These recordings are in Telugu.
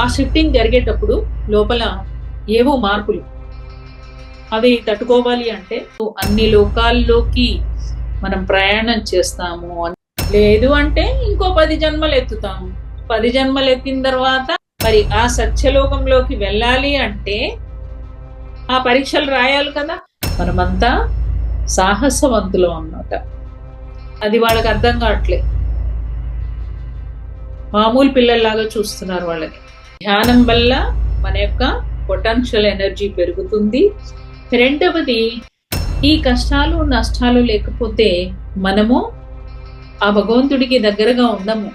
ఆ షిఫ్టింగ్ జరిగేటప్పుడు లోపల ఏవో మార్పులు అవి తట్టుకోవాలి అంటే అన్ని లోకాల్లోకి మనం ప్రయాణం చేస్తాము. లేదు అంటే ఇంకో 10 జన్మలు ఎత్తుతాము. 10 జన్మలు ఎత్తిన తర్వాత మరి ఆ సత్యలోకంలోకి వెళ్ళాలి అంటే ఆ పరీక్షలు రాయాలి కదా. మనమంతా సాహసవంతులం అన్నమాట. అది వాళ్ళకి అర్థం కావట్లేదు. మామూలు పిల్లల్లాగా చూస్తున్నారు వాళ్ళని. ధ్యానం వల్ల మన యొక్క పొటెన్షియల్ ఎనర్జీ పెరుగుతుంది. రెండవది, ఈ కష్టాలు నష్టాలు లేకపోతే మనము ఆ భగవంతుడికి దగ్గరగా ఉండము.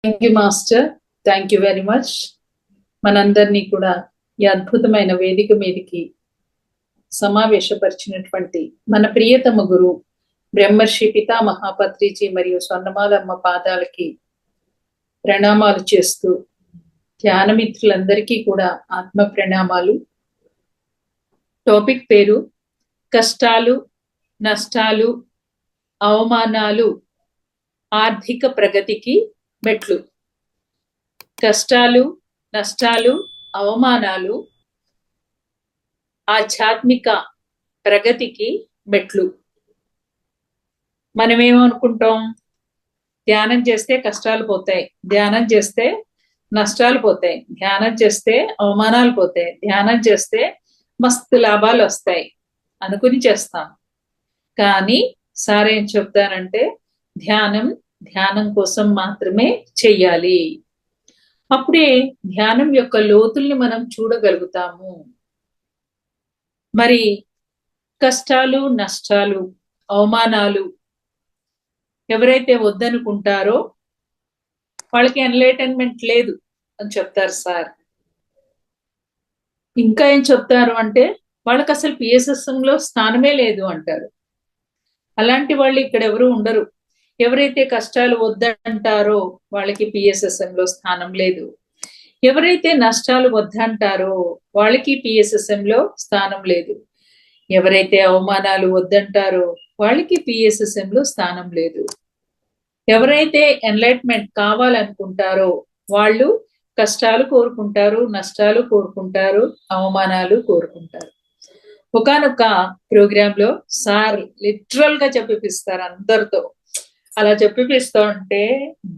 Thank you master, thank you very much. మనందరినీ కూడా ఈ అద్భుతమైన వేదిక మీదకి సమావేశపరిచినటువంటి మన ప్రియతమ గురు బ్రహ్మర్షి పితామహాపత్రిజీ మరియు స్వర్ణమాలమ్మ పాదాలకి ప్రణామాలు చేస్తూ, ధ్యానమిత్రులందరికీ కూడా ఆత్మ ప్రణామాలు. టాపిక్ పేరు కష్టాలు, నష్టాలు, అవమానాలు ఆర్థిక ప్రగతికి మెట్లు. కష్టాలు, నష్టాలు, అవమానాలు ఆధ్యాత్మిక ప్రగతికి మెట్లు. మనమేమనుకుంటాం, ధ్యానం చేస్తే కష్టాలు పోతాయి, ధ్యానం చేస్తే నష్టాలు పోతాయి, ధ్యానం చేస్తే అవమానాలు పోతాయి, ధ్యానం చేస్తే మస్తు లాభాలు వస్తాయి అనుకుని చేస్తాం. కానీ సార్ ఏం చెప్తారంటే ధ్యానం కోసం మాత్రమే చెయ్యాలి. అప్పుడే ధ్యానం యొక్క లోతుల్ని మనం చూడగలుగుతాము. మరి కష్టాలు, నష్టాలు, అవమానాలు ఎవరైతే వద్దనుకుంటారో వాళ్ళకి ఎన్లైటన్మెంట్ లేదు అని చెప్తారు సార్. ఇంకా ఏం చెప్తారు అంటే వాళ్ళకి అసలు PSSM లో స్థానమే లేదు అంటారు. అలాంటి వాళ్ళు ఇక్కడ ఎవరు ఉండరు. ఎవరైతే కష్టాలు వద్దంటారో వాళ్ళకి PSSM లో స్థానం లేదు. ఎవరైతే నష్టాలు వద్దంటారో వాళ్ళకి PSSM లో స్థానం లేదు. ఎవరైతే అవమానాలు వద్దంటారో వాళ్ళకి PSSM లో స్థానం లేదు. ఎవరైతే ఎన్లైట్మెంట్ కావాలనుకుంటారో వాళ్ళు కష్టాలు కోరుకుంటారు, నష్టాలు కోరుకుంటారు, అవమానాలు కోరుకుంటారు. ఒకానొక ప్రోగ్రామ్ లో సార్ లిటరల్ గా చెప్పిస్తారు అందరితో. అలా చెప్పిస్తూ ఉంటే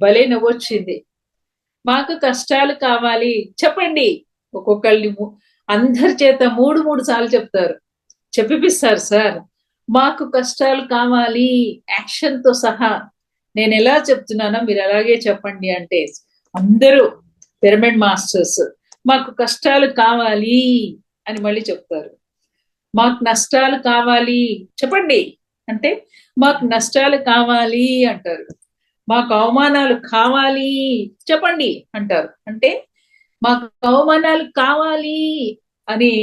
భలే నవ్వొచ్చింది. మాకు కష్టాలు కావాలి చెప్పండి. ఒక్కొక్కళ్ళని అందరి చేత మూడు సార్లు చెప్తారు, చెప్పిస్తారు సార్. మాకు కష్టాలు కావాలి యాక్షన్ తో సహా. నేను ఎలా చెప్తున్నానో మీరు అలాగే చెప్పండి అంటే అందరూ పిరమిడ్ మాస్టర్స్ మాకు కష్టాలు కావాలి అని మళ్ళీ చెప్తారు. మాకు నష్టాలు కావాలి చెప్పండి అంటే మాకు నష్టాలు కావాలి అంటారు. మాకు అవమానాలు కావాలి చెప్పండి అంటారు. అంటే మాకు అవమానాలు కావాలి అని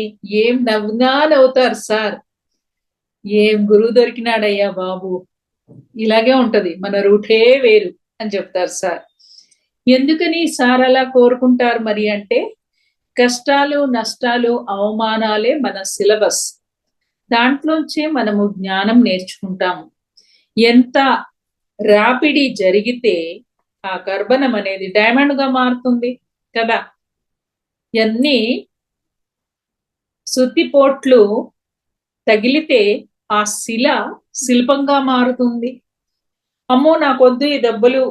ఏం నవ్వుతారు సార్. ఏం గురువు దొరికినాడయ్యా బాబు, ఇలాగే ఉంటది మన రూటే వేరు అని చెప్తారు సార్. ఎందుకని సార్ అలా కోరుకుంటారు మరి అంటే కష్టాలు, నష్టాలు, అవమానాలే మన సిలబస్. దాంట్లోంచే మనము జ్ఞానం నేర్చుకుంటాము. ఎంత రాపిడి జరిగితే ఆ కర్బనం అనేది డైమండ్ గా మారుతుంది కదా. ఎన్ని సుత్తిపోట్లు తగిలితే ఆ శిల శిల్పంగా మారుతుంది. అమ్మో నాకొద్దు ఈ దెబ్బలు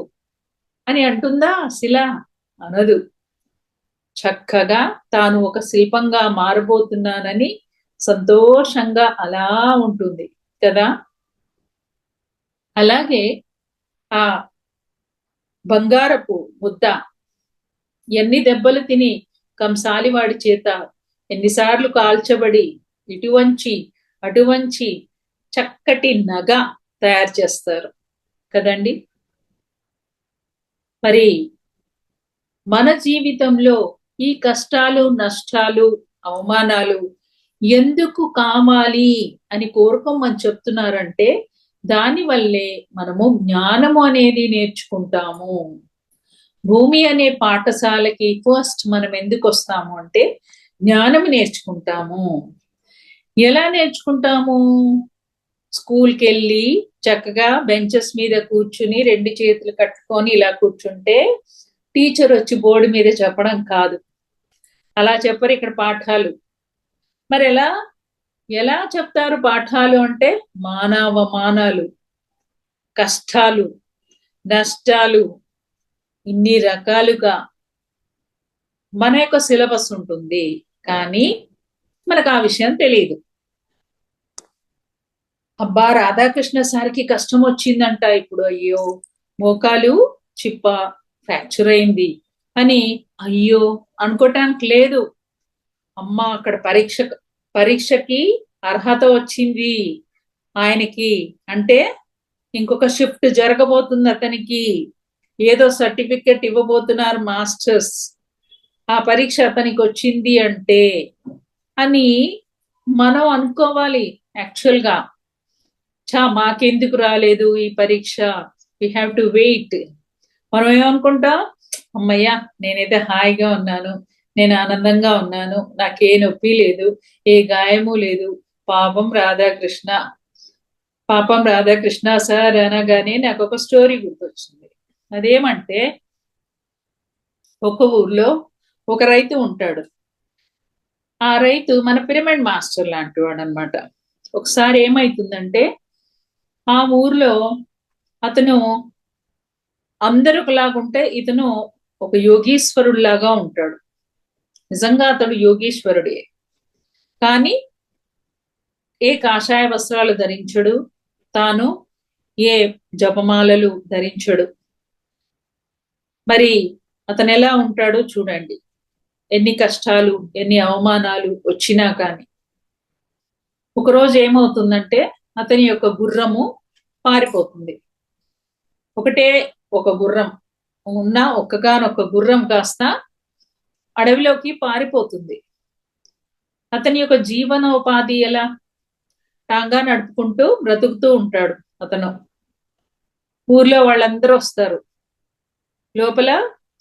అని అంటుందా శిల? అనదు. చక్కగా తాను ఒక శిల్పంగా మారబోతున్నానని సంతోషంగా అలా ఉంటుంది కదా. అలాగే ఆ బంగారపు ముద్ద ఎన్ని దెబ్బలు తిని కంసాలివాడి చేత ఎన్నిసార్లు కాల్చబడి ఇటువంచి అటువంచి చక్కటి నగ తయారు చేస్తారు కదండి. మరి మన జీవితంలో ఈ కష్టాలు, నష్టాలు, అవమానాలు ఎందుకు కావాలి అని కోరుకోమని చెప్తున్నారంటే దానివల్లే మనము జ్ఞానము అనేది నేర్చుకుంటాము. భూమి అనే పాఠశాలకి ఫస్ట్ మనం ఎందుకు వస్తాము అంటే జ్ఞానం నేర్చుకుంటాము. ఎలా నేర్చుకుంటాము? స్కూల్కి వెళ్ళి చక్కగా బెంచెస్ మీద కూర్చుని 2 చేతులు కట్టుకొని ఇలా కూర్చుంటే టీచర్ వచ్చి బోర్డు మీద చెప్పడం కాదు. అలా చెప్పరు ఇక్కడ పాఠాలు. మరి ఎలా చెప్తారు పాఠాలు అంటే మానవమానాలు, కష్టాలు, నష్టాలు, ఇన్ని రకాలుగా మన యొక్క సిలబస్ ఉంటుంది. కానీ మనకు ఆ విషయం తెలియదు. అబ్బా రాధాకృష్ణ సార్కి కష్టం వచ్చిందంట ఇప్పుడు, అయ్యో మోకాలు చిప్ప ఫ్రాక్చర్ అయింది అని అయ్యో అనుకోవటానికి లేదు. అమ్మ అక్కడ పరీక్షకి అర్హత వచ్చింది ఆయనకి అంటే ఇంకొక షిఫ్ట్ జరగబోతుంది అతనికి, ఏదో సర్టిఫికెట్ ఇవ్వబోతున్నారు మాస్టర్స్, ఆ పరీక్ష అతనికి వచ్చింది అంటే అని మనం అనుకోవాలి. యాక్చువల్ గా మాకెందుకు రాలేదు ఈ పరీక్ష, వి హ్యావ్ టు వెయిట్. మనం ఏమనుకుంటాం, అమ్మయ్యా నేనైతే హాయిగా ఉన్నాను, నేను ఆనందంగా ఉన్నాను, నాకే నొప్పి లేదు, ఏ గాయము లేదు, పాపం రాధాకృష్ణ సార్ అనగానే నాకు ఒక స్టోరీ గుర్తొచ్చింది. అదేమంటే ఒక ఊర్లో ఒక రైతు ఉంటాడు. ఆ రైతు మన పిరమిడ్ మాస్టర్ లాంటి వాడు అనమాట. ఒకసారి ఏమైతుందంటే ఆ ఊర్లో అతను అందరూ ఒకలాగుంటే ఇతను ఒక యోగీశ్వరుడిలాగా ఉంటాడు. నిజంగా అతడు యోగీశ్వరుడే. కానీ ఏ కాషాయ వస్త్రాలు ధరించడు, తాను ఏ జపమాలలు ధరించడు. మరి అతను ఎలా ఉంటాడో చూడండి. ఎన్ని కష్టాలు, ఎన్ని అవమానాలు వచ్చినా కానీ. ఒకరోజు ఏమవుతుందంటే అతని యొక్క గుర్రము పారిపోతుంది. ఒకటే ఒక గుర్రం ఉన్న ఒక్కగానొక్క గుర్రం కాస్త అడవిలోకి పారిపోతుంది. అతని యొక్క జీవనోపాధి ఎలా? టాంగా నడుపుకుంటూ బ్రతుకుతూ ఉంటాడు అతను. ఊర్లో వాళ్ళందరూ వస్తారు. లోపల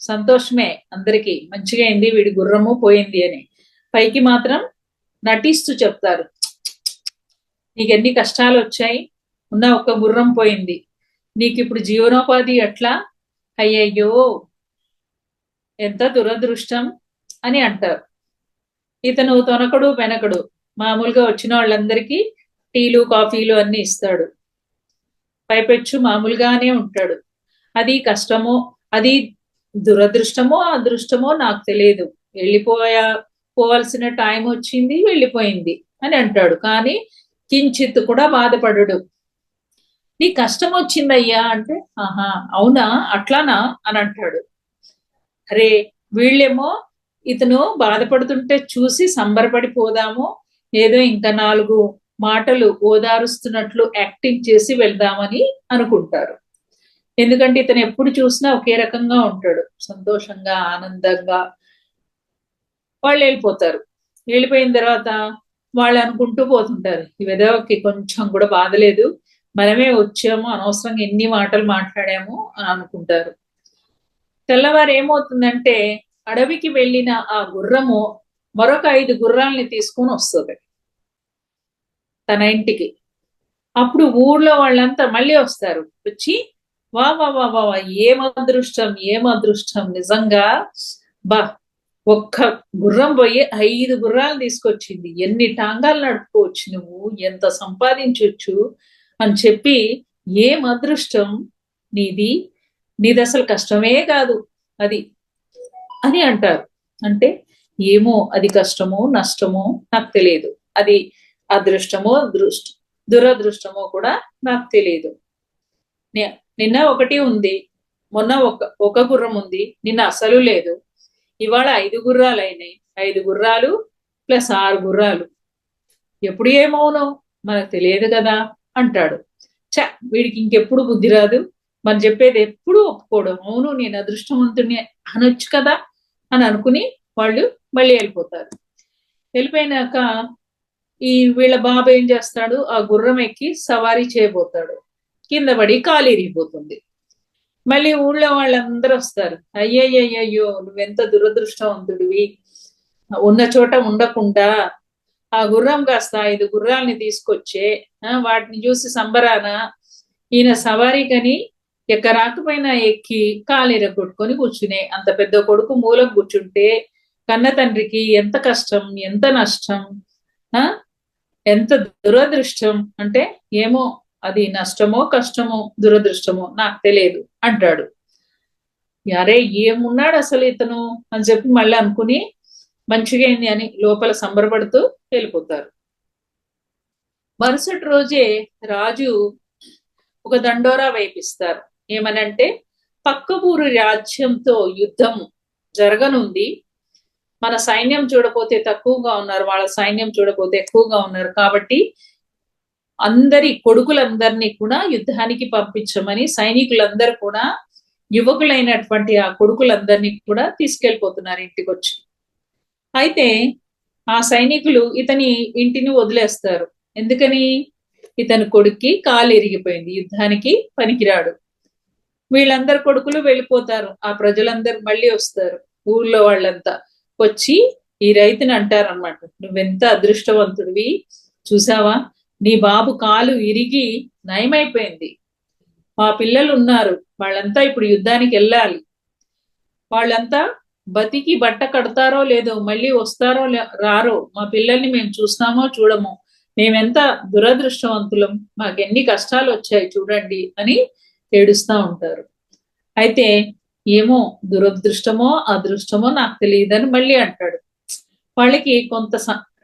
సంతోషమే అందరికీ, మంచిగా అయింది వీడి గుర్రము పోయింది అని. పైకి మాత్రం నటిస్తూ చెప్తారు, నీకు ఎన్ని కష్టాలు వచ్చాయి, ఉన్న ఒక్క గుర్రం పోయింది, నీకు ఇప్పుడు జీవనోపాధి ఎట్లా, అయ్యయ్యో ఎంత దురదృష్టం అని అంటారు. ఇతను తొనకడు వెనకడు, మామూలుగా వచ్చిన వాళ్ళందరికీ టీలు కాఫీలు అన్ని ఇస్తాడు. పైపెచ్చు మామూలుగానే ఉంటాడు. అది కష్టమో, అది దురదృష్టమో అదృష్టమో నాకు తెలియదు, పోవాల్సిన టైం వచ్చింది వెళ్ళిపోయింది అని అంటాడు. కానీ కించిత్ కూడా బాధపడడు. నీ కష్టం వచ్చిందయ్యా అంటే, ఆహా అవునా అట్లానా అని అంటాడు. అరే వీళ్ళేమో ఇతను బాధపడుతుంటే చూసి సంబరపడిపోదాము, ఏదో ఇంకా 4 మాటలు ఓదారుస్తున్నట్లు యాక్టింగ్ చేసి వెళ్దామని అనుకుంటారు. ఎందుకంటే ఇతను ఎప్పుడు చూసినా ఒకే రకంగా ఉంటాడు, సంతోషంగా ఆనందంగా. వాళ్ళు వెళ్ళిపోతారు. వెళ్ళిపోయిన తర్వాత వాళ్ళు అనుకుంటూ పోతుంటారు, ఈ వెధవకి కొంచెం కూడా బాధలేదు, మనమే వచ్చాము అనవసరంగా ఎన్ని మాటలు మాట్లాడాము అని అనుకుంటారు. తెల్లవారు ఏమవుతుందంటే అడవికి వెళ్ళిన ఆ గుర్రము మరొక 5 గుర్రాలని తీసుకొని వస్తుంది తన ఇంటికి. అప్పుడు ఊర్లో వాళ్ళంతా మళ్ళీ వస్తారు. వచ్చి వా వా వా వా ఏం అదృష్టం నిజంగా, బా ఒక్క గుర్రం పోయి 5 గుర్రాలు తీసుకొచ్చింది, ఎన్ని టాంగాలు నడుపుకోవచ్చు నువ్వు, ఎంత సంపాదించవచ్చు అని చెప్పి, ఏం అదృష్టం నీది అసలు కష్టమే కాదు అది అని అంటారు. అంటే ఏమో అది కష్టమో నష్టమో నాకు తెలియదు, అది అదృష్టమో దురదృష్టమో కూడా నాకు తెలియదు. నిన్న ఒకటి ఉంది, మొన్న ఒక గుర్రం ఉంది, నిన్న అసలు లేదు, ఇవాళ 5 గుర్రాలు అయినాయి, 5 గుర్రాలు ప్లస్ 6 గుర్రాలు, ఎప్పుడు ఏమవునో మనకు తెలియదు కదా అంటాడు. వీడికి ఇంకెప్పుడు బుద్ధి రాదు, మనం చెప్పేది ఎప్పుడు ఒప్పుకోవడం, అవును నేను అదృష్టవంతుని అనొచ్చు కదా అని అనుకుని వాళ్ళు మళ్ళీ వెళ్ళిపోతారు. వెళ్ళిపోయినాక ఈ వీళ్ళ బాబు ఏం చేస్తాడు, ఆ గుర్రం ఎక్కి సవారీ చేయబోతాడు, కింద పడి కాలు ఇరిగిపోతుంది. మళ్ళీ ఊళ్ళో వాళ్ళందరూ వస్తారు, అయ్యయ్యో నువ్వెంత దురదృష్టవంతుడివి, ఉన్న చోట ఉండకుండా ఆ గుర్రం కాస్త 5 గుర్రాలని తీసుకొచ్చే వాటిని చూసి సంబరాన ఈయన సవారీకని ఎక్కరాకపోయినా ఎక్కి కాలు కొట్టుకొని కూర్చునే అంత పెద్ద కొడుకు మూలం కూర్చుంటే కన్న తండ్రికి ఎంత కష్టం, ఎంత నష్టం, ఎంత దురదృష్టం. అంటే ఏమో అది నష్టమో కష్టమో దురదృష్టమో నాకు తెలియదు అంటాడు. అరే ఏమున్నాడు అసలు ఇతను అని చెప్పి మళ్ళీ అనుకుని మంచిగా అయింది అని లోపల సంబరపడుతూ వెళ్ళిపోతారు. మరుసటి రోజే రాజు ఒక దండోరా వేపిస్తారు. ఏమనంటే పక్క ఊరు రాజ్యంతో యుద్ధం జరగనుంది, మన సైన్యం చూడపోతే తక్కువగా ఉన్నారు, వాళ్ళ సైన్యం చూడపోతే ఎక్కువగా ఉన్నారు, కాబట్టి అందరి కొడుకులందరినీ కూడా యుద్ధానికి పంపించమని సైనికులందరూ కూడా యువకులైనటువంటి ఆ కొడుకులందరినీ కూడా తీసుకెళ్లిపోతున్నారు ఇంటికి వచ్చి. అయితే ఆ సైనికులు ఇతని ఇంటిని వదిలేస్తారు. ఎందుకని? ఇతని కొడుక్కి కాలు ఇరిగిపోయింది, యుద్ధానికి పనికిరాడు. వీళ్ళందరు కొడుకులు వెళ్ళిపోతారు. ఆ ప్రజలందరూ మళ్ళీ వస్తారు. ఊర్లో వాళ్ళంతా వచ్చి ఈ రైతుని అంటారనమాట, నువ్వెంత అదృష్టవంతుడివి చూసావా, నీ బాబు కాలు ఇరిగి నయమైపోయింది, మా పిల్లలు ఉన్నారు, వాళ్ళంతా ఇప్పుడు యుద్ధానికి వెళ్ళాలి, వాళ్ళంతా బతికి బట్ట కడతారో లేదో, మళ్ళీ వస్తారో రారో, మా పిల్లల్ని మేము చూస్తామో చూడమో, మేమెంత దురదృష్టవంతులం, మాకెన్ని కష్టాలు వచ్చాయి చూడండి అని ఏడుస్తా ఉంటారు. అయితే ఏమో దురదృష్టమో అదృష్టమో నాకు తెలియదని మళ్ళీ అంటాడు. వాళ్ళకి కొంత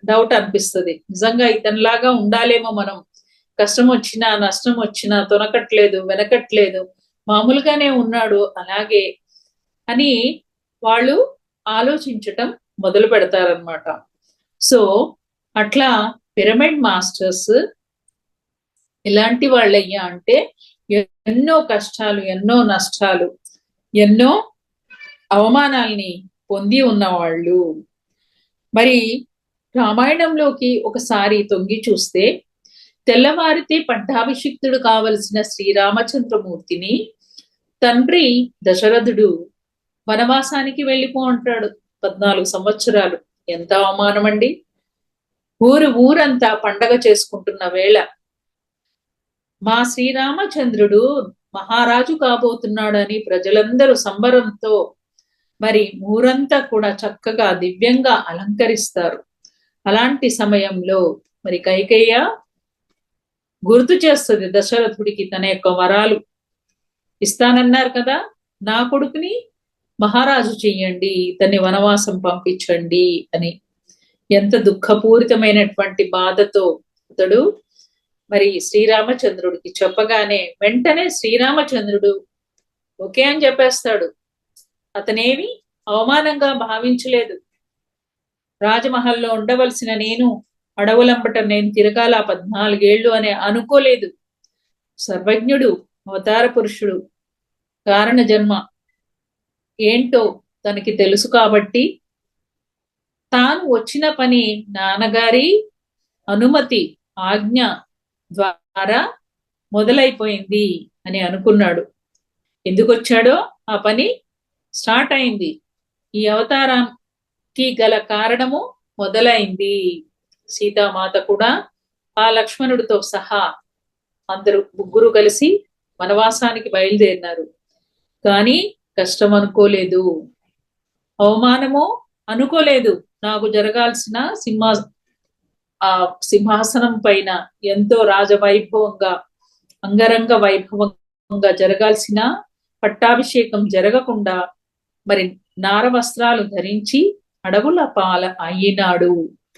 డౌట్ అనిపిస్తుంది, నిజంగా ఇతనిలాగా ఉండాలేమో మనం, కష్టం వచ్చినా నష్టం వచ్చినా తొనకట్లేదు వెనకట్లేదు, మామూలుగానే ఉన్నాడు అలాగే అని వాళ్ళు ఆలోచించటం మొదలు పెడతారనమాట. సో అట్లా పిరమిడ్ మాస్టర్స్ ఎలాంటి వాళ్ళయ్యా అంటే ఎన్నో కష్టాలు, ఎన్నో నష్టాలు, ఎన్నో అవమానాల్ని పొంది ఉన్నవాళ్ళు. మరి రామాయణంలోకి ఒకసారి తొంగి చూస్తే తెల్లవారితే పట్టాభిషిక్తుడు కావలసిన శ్రీరామచంద్రమూర్తిని తండ్రి దశరథుడు వనవాసానికి వెళ్ళిపో అంటాడు. 14 సంవత్సరాలు. ఎంత అవమానం అండి. ఊరంతా పండగ చేసుకుంటున్న వేళ మా శ్రీరామచంద్రుడు మహారాజు కాబోతున్నాడని ప్రజలందరూ సంబరంతో మరి ఊరంతా కూడా చక్కగా దివ్యంగా అలంకరిస్తారు. అలాంటి సమయంలో మరి కైకేయ గుర్తు చేస్తుంది దశరథుడికి తన యొక్క వరాలు ఇస్తానన్నారు కదా, నా కొడుకుని మహారాజు చెయ్యండి, ఇతన్ని వనవాసం పంపించండి అని. ఎంత దుఃఖపూరితమైనటువంటి బాధతో అతడు మరి శ్రీరామచంద్రుడికి చెప్పగానే వెంటనే శ్రీరామచంద్రుడు ఓకే అని చెప్పేస్తాడు. అతనేమి అవమానంగా భావించలేదు. రాజమహల్లో ఉండవలసిన నేను అడవులంబట నేను తిరగాల 14 ఏళ్ళు అని అనుకోలేదు. సర్వజ్ఞుడు, అవతార పురుషుడు, కారణ జన్మ ఏంటో తనకి తెలుసు కాబట్టి తాను వచ్చిన పని నాన్నగారి అనుమతి ఆజ్ఞ ద్వారా మొదలైపోయింది అని అనుకున్నాడు. ఎందుకు వచ్చాడో ఆ పని స్టార్ట్ అయింది. ఈ అవతారానికి గల కారణము మొదలైంది. సీతామాత కూడా ఆ లక్ష్మణుడితో సహా అందరూ ముగ్గురు కలిసి వనవాసానికి బయలుదేరినారు. కానీ కష్టం అనుకోలేదు, అవమానము అనుకోలేదు. నాకు జరగాల్సిన సింహాసనం పైన ఎంతో రాజవైభవంగా అంగరంగ వైభవంగా జరగాల్సిన పట్టాభిషేకం జరగకుండా మరి నార వస్త్రాలు ధరించి అడవుల పాల అయినాడు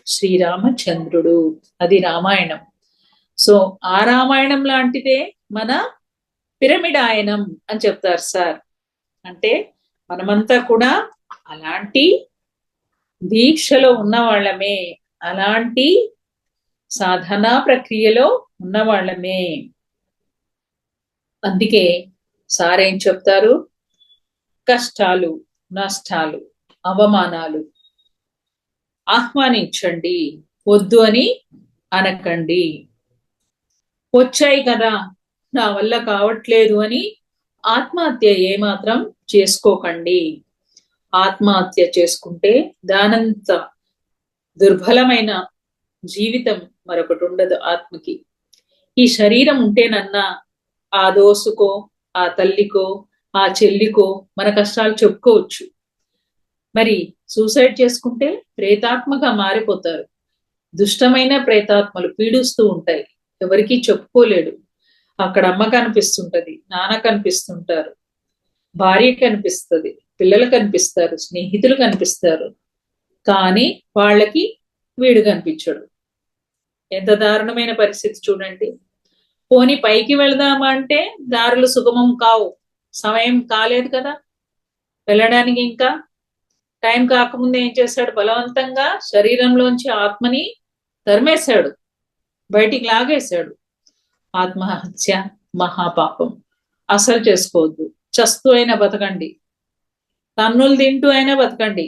శ్రీరామచంద్రుడు. అది రామాయణం. సో ఆ రామాయణం లాంటిదే మన పిరమిడాయనం అని చెప్తారు సార్. అంటే మనమంతా కూడా అలాంటి దీక్షలో ఉన్న వాళ్ళమే, అలాంటి సాధనా ప్రక్రియలో ఉన్న వాళ్ళమే. అందుకే సార్ ఏం చెప్తారు, కష్టాలు, నష్టాలు, అవమానాలు ఆహ్వానించండి, వద్దు అని అనకండి. వచ్చాయి కదా నా వల్ల కావట్లేదు అని ఆత్మహత్య ఏమాత్రం చేసుకోకండి. ఆత్మహత్య చేసుకుంటే దానంత దుర్బలమైన జీవితం మరొకటి ఉండదు ఆత్మకి. ఈ శరీరం ఉంటేనన్నా ఆ దోసుకో, ఆ తల్లికో, ఆ చెల్లికో మన కష్టాలు చెప్పుకోవచ్చు. మరి సూసైడ్ చేసుకుంటే ప్రేతాత్మగా మారిపోతారు. దుష్టమైన ప్రేతాత్మలు పీడిస్తూ ఉంటాయి, ఎవరికీ చెప్పుకోలేడు. అక్కడ అమ్మ కనిపిస్తుంటది, నాన్న కనిపిస్తుంటారు, భార్య కనిపిస్తుంది, పిల్లలు కనిపిస్తారు, స్నేహితులు కనిపిస్తారు, కానీ వాళ్ళకి వీడు కనిపించడు. ఎంత దారుణమైన పరిస్థితి చూడండి. పోని పైకి వెళదామా అంటే దారులు సుగమం కావు, సమయం కాలేదు కదా వెళ్ళడానికి. ఇంకా టైం కాకముందు ఏం చేశాడు, బలవంతంగా శరీరంలోంచి ఆత్మని తరిమేశాడు, బయటికి లాగేశాడు. ఆత్మహత్య మహాపాపం, అసలు చేసుకోవద్దు. చస్తూ అయినా బతకండి, తన్నులు తింటూ అయినా బతకండి,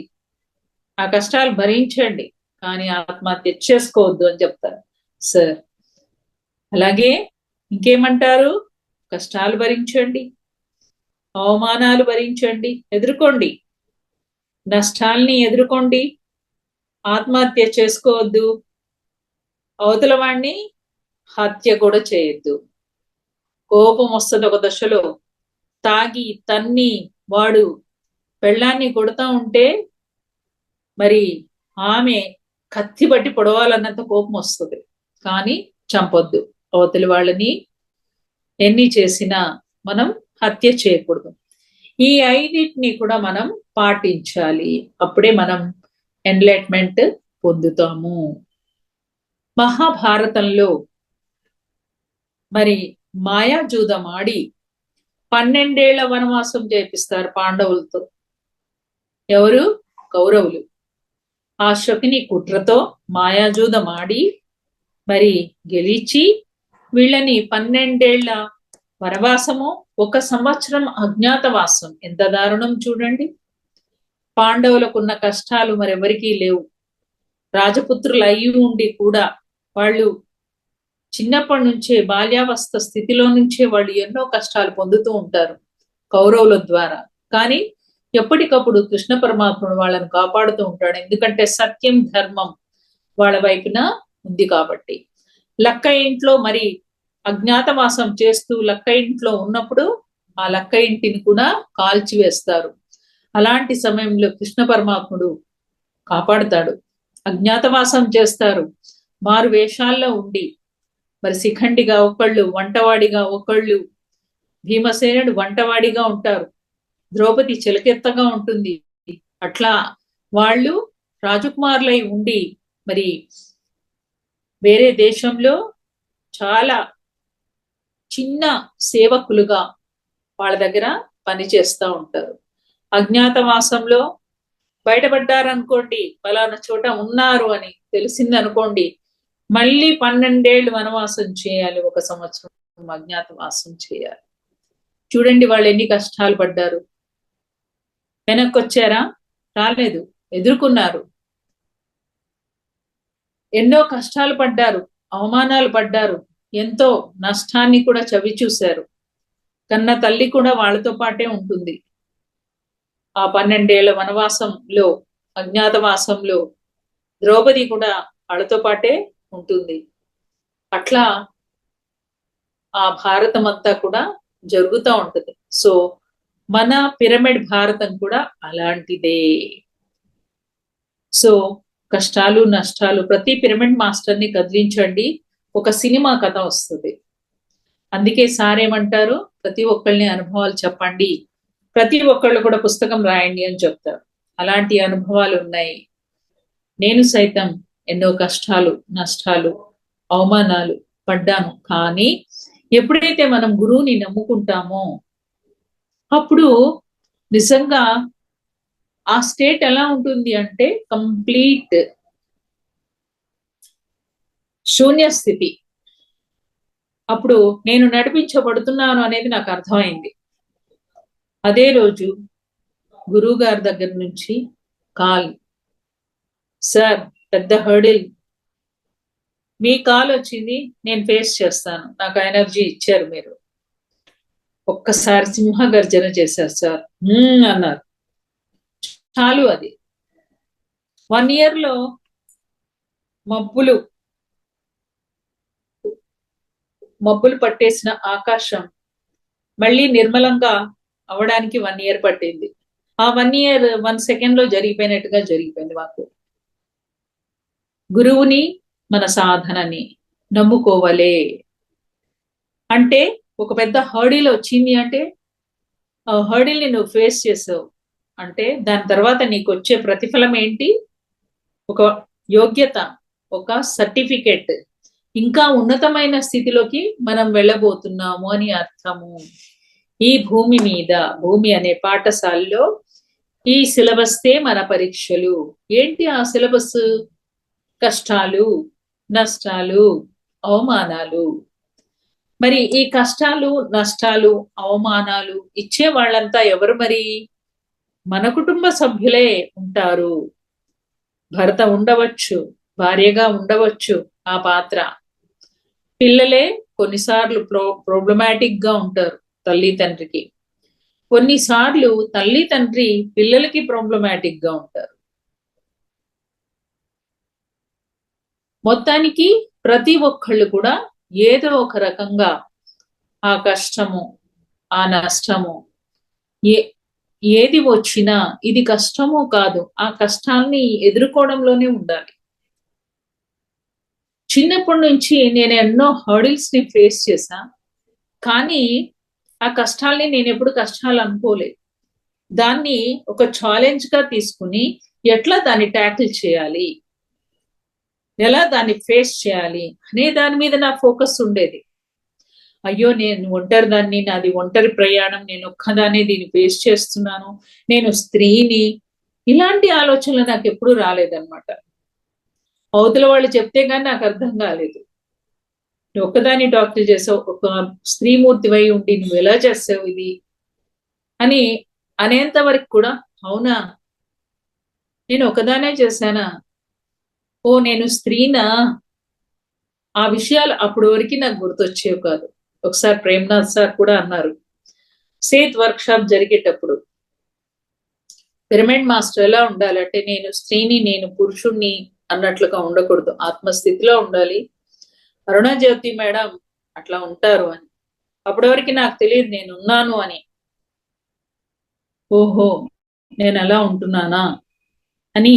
ఆ కష్టాలు భరించండి, కానీ ఆత్మహత్య చేసుకోవద్దు అని చెప్తారు సార్. అలాగే ఇంకేమంటారు, కష్టాలు భరించండి, అవమానాలు భరించండి, ఎదుర్కోండి, నష్టాల్ని ఎదుర్కోండి, ఆత్మహత్య చేసుకోవద్దు, అవతల వాణ్ణి హత్య కూడా చేయొద్దు. కోపం వస్తుంది ఒక దశలో, తాగి తన్ని వాడు పెళ్ళాన్ని కొడతా ఉంటే మరి ఆమె కత్తి పట్టి పొడవాలన్నంత కోపం వస్తుంది, కానీ చంపొద్దు. అవతలి వాళ్ళని ఎన్ని చేసినా మనం హత్య చేయకూడదు. ఈ ఐదింటిని కూడా మనం పాటించాలి, అప్పుడే మనం ఎన్లైట్మెంట్ పొందుతాము. మహాభారతంలో మరి మాయాజూదం ఆడి 12 ఏళ్ల వనవాసం చేపిస్తారు పాండవులతో. ఎవరు? కౌరవులు. ఆ శకుని కుట్రతో మాయాజూదం ఆడి మరి గెలిచి వీళ్ళని 12 ఏళ్ల వనవాసము, 1 సంవత్సరం అజ్ఞాతవాసం. ఎంత దారుణం చూడండి. పాండవులకున్న కష్టాలు మరెవరికీ లేవు. రాజపుత్రులు అయి ఉండి కూడా వాళ్ళు చిన్నప్పటి నుంచే బాల్యావస్థ స్థితిలో నుంచే వాళ్ళు ఎన్నో కష్టాలు పొందుతూ ఉంటారు కౌరవుల ద్వారా. కానీ ఎప్పటికప్పుడు కృష్ణ పరమాత్ముడు వాళ్ళని కాపాడుతూ ఉంటాడు, ఎందుకంటే సత్యం ధర్మం వాళ్ళ వైపున ఉంది కాబట్టి. లక్క ఇంట్లో మరి అజ్ఞాతవాసం చేస్తూ లక్క ఇంట్లో ఉన్నప్పుడు ఆ లక్క ఇంటిని కూడా కాల్చివేస్తారు. అలాంటి సమయంలో కృష్ణ పరమాత్ముడు కాపాడుతాడు. అజ్ఞాతవాసం చేస్తారు, మారు వేషాల్లో ఉండి, మరి శిఖండిగా ఒకళ్ళు, వంటవాడిగా ఒకళ్ళు, భీమసేనుడు వంటవాడిగా ఉంటారు, ద్రౌపది చిలకెత్తగా ఉంటుంది. అట్లా వాళ్ళు రాజకుమారులై ఉండి మరి వేరే దేశంలో చాలా చిన్న సేవకులుగా వాళ్ళ దగ్గర పనిచేస్తూ ఉంటారు. అజ్ఞాతవాసంలో బయటపడ్డారనుకోండి, ఫలానా చోట ఉన్నారు అని తెలిసింది అనుకోండి, మళ్ళీ 12 ఏళ్ళు వనవాసం చేయాలి, 1 సంవత్సరం అజ్ఞాతవాసం చేయాలి. చూడండి వాళ్ళు ఎన్ని కష్టాలు పడ్డారు. వెనక్కి వచ్చారా? రాలేదు, ఎదుర్కొన్నారు, ఎన్నో కష్టాలు పడ్డారు, అవమానాలు పడ్డారు, ఎంతో నష్టాన్ని కూడా చవి చూశారు. కన్న తల్లి కూడా వాళ్ళతో పాటే ఉంటుంది. ఆ 12 ఏళ్ల వనవాసంలో, అజ్ఞాతవాసంలో ద్రౌపది కూడా వాళ్ళతో పాటే ఉంటుంది. అట్లా ఆ భారతం అంతా కూడా జరుగుతూ ఉంటుంది. సో మన పిరమిడ్ భారతం కూడా అలాంటిదే. సో కష్టాలు నష్టాలు, ప్రతి పిరమిడ్ మాస్టర్ ని కదిలించండి, ఒక సినిమా కథ వస్తుంది. అందుకే సార్ ఏమంటారు, ప్రతి ఒక్కళ్ళని అనుభవాలు చెప్పండి, ప్రతి ఒక్కళ్ళు కూడా పుస్తకం రాయండి అని చెప్తారు. అలాంటి అనుభవాలు ఉన్నాయి. నేను సైతం ఎన్నో కష్టాలు నష్టాలు అవమానాలు పడ్డాను. కానీ ఎప్పుడైతే మనం గురువుని నమ్ముకుంటామో అప్పుడు నిజంగా ఆ స్టేట్ ఎలా ఉంటుంది అంటే కంప్లీట్ శూన్య స్థితి. అప్పుడు నేను నడిపించబడుతున్నాను అనేది నాకు అర్థమైంది. అదే రోజు గురువు గారి దగ్గర నుంచి కాల్, సార్ పెద్ద హర్డిల్, మీ కాల్ వచ్చింది, నేను ఫేస్ చేస్తాను, నాకు ఎనర్జీ ఇచ్చారు మీరు. ఒక్కసారి సింహ గర్జన చేశారు సార్, అన్నారు. చాలు. అది 1 year లో మబ్బులు మబ్బులు పట్టేసిన ఆకాశం మళ్ళీ నిర్మలంగా అవడానికి 1 year పట్టింది. ఆ 1 year 1 second లో జరిగిపోయినట్టుగా జరిగిపోయింది మాకు. గురువుని మన సాధనని నమ్ముకోవలే. అంటే ఒక పెద్ద హర్డిల్ వచ్చింది అంటే ఆ హర్డిల్ ని నువ్వు ఫేస్ చేసావు అంటే దాని తర్వాత నీకు వచ్చే ప్రతిఫలం ఏంటి? ఒక యోగ్యత, ఒక సర్టిఫికెట్, ఇంకా ఉన్నతమైన స్థితిలోకి మనం వెళ్ళబోతున్నాము అని అర్థము. ఈ భూమి మీద, భూమి అనే పాఠశాలలో ఈ సిలబస్తే మన పరీక్షలు. ఏంటి ఆ సిలబస్? కష్టాలు, నష్టాలు, అవమానాలు. మరి ఈ కష్టాలు, నష్టాలు, అవమానాలు ఇచ్చే వాళ్ళంతా ఎవరు మరి? మన కుటుంబ సభ్యులే ఉంటారు. భర్త ఉండవచ్చు, భార్యగా ఉండవచ్చు ఆ పాత్ర. పిల్లలే కొన్నిసార్లు ప్రాబ్లమాటిక్ గా ఉంటారు తల్లి తండ్రికి. కొన్నిసార్లు తల్లి తండ్రి పిల్లలకి ప్రాబ్లమాటిక్ గా ఉంటారు. మొత్తానికి ప్రతి ఒక్కళ్ళు కూడా ఏదో ఒక రకంగా ఆ కష్టము, ఆ నష్టము, ఏది వచ్చినా ఇది కష్టమో కాదు, ఆ కష్టాల్ని ఎదుర్కోవడంలోనే ఉండాలి. చిన్నప్పటి నుంచి నేను ఎన్నో హర్డిల్స్ ని ఫేస్ చేశా, కానీ ఆ కష్టాల్ని నేను ఎప్పుడు కష్టాలు అనుకోలేదు. దాన్ని ఒక ఛాలెంజ్ గా తీసుకుని ఎట్లా దాన్ని ట్యాకిల్ చేయాలి, ఎలా దాన్ని ఫేస్ చేయాలి అనే దాని మీద నా ఫోకస్ ఉండేది. అయ్యో నేను ఒంటరి దాన్ని, నాది ఒంటరి ప్రయాణం, నేను ఒక్కదానే దీన్ని ఫేస్ చేస్తున్నాను, నేను స్త్రీని, ఇలాంటి ఆలోచనలు నాకు ఎప్పుడు రాలేదన్నమాట. అవతల వాళ్ళు చెప్తే గానీ నాకు అర్థం కాలేదు. నువ్వు ఒక్కదాన్ని డాక్టర్ చేసావు, ఒక స్త్రీమూర్తివై ఉండి నువ్వు ఎలా చేసావు ఇది అని అనేంత వరకు కూడా అవునా, నేను ఒకదానే చేశానా, ఓ నేను స్త్రీనా, ఆ విషయాలు అప్పటి వరకు నాకు గుర్తొచ్చేవి కాదు. ఒకసారి ప్రేమ్నాథ్ సార్ కూడా అన్నారు, సేత్ వర్క్ షాప్ జరిగేటప్పుడు పిరమిడ్ మాస్టర్ ఎలా ఉండాలంటే నేను స్త్రీని, నేను పురుషుణ్ణి అన్నట్లుగా ఉండకూడదు, ఆత్మస్థితిలో ఉండాలి. అరుణజ్యోతి మేడం అట్లా ఉంటారు అని. అప్పటి వరకు నాకు తెలియదు నేను ఉన్నాను అని. ఓహో నేను అలా ఉంటున్నానా అని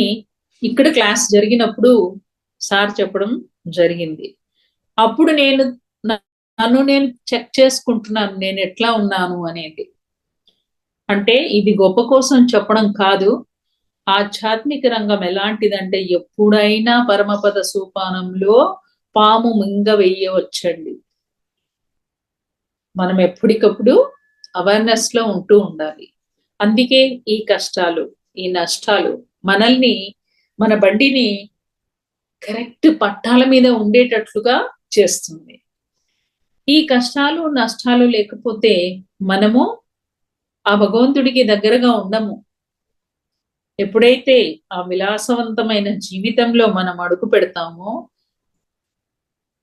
ఇక్కడ క్లాస్ జరిగినప్పుడు సార్ చెప్పడం జరిగింది. అప్పుడు నేను నన్ను నేను చెక్ చేసుకుంటున్నాను నేను ఎట్లా ఉన్నాను అనేది. అంటే ఇది గొప్ప కోసం చెప్పడం కాదు, ఆధ్యాత్మిక రంగం ఎలాంటిదంటే ఎప్పుడైనా పరమపద సోపానంలో పాము మింగ వేయవచ్చండి. మనం ఎప్పటికప్పుడు అవేర్నెస్ లో ఉంటూ ఉండాలి. అందుకే ఈ కష్టాలు, ఈ నష్టాలు మనల్ని, మన బండిని కరెక్ట్ పట్టాల మీద ఉండేటట్లుగా చేస్తుంది. ఈ కష్టాలు నష్టాలు లేకపోతే మనము ఆ భగవంతుడికి దగ్గరగా ఉండము. ఎప్పుడైతే ఆ విలాసవంతమైన జీవితంలో మనం అడుగు పెడతామో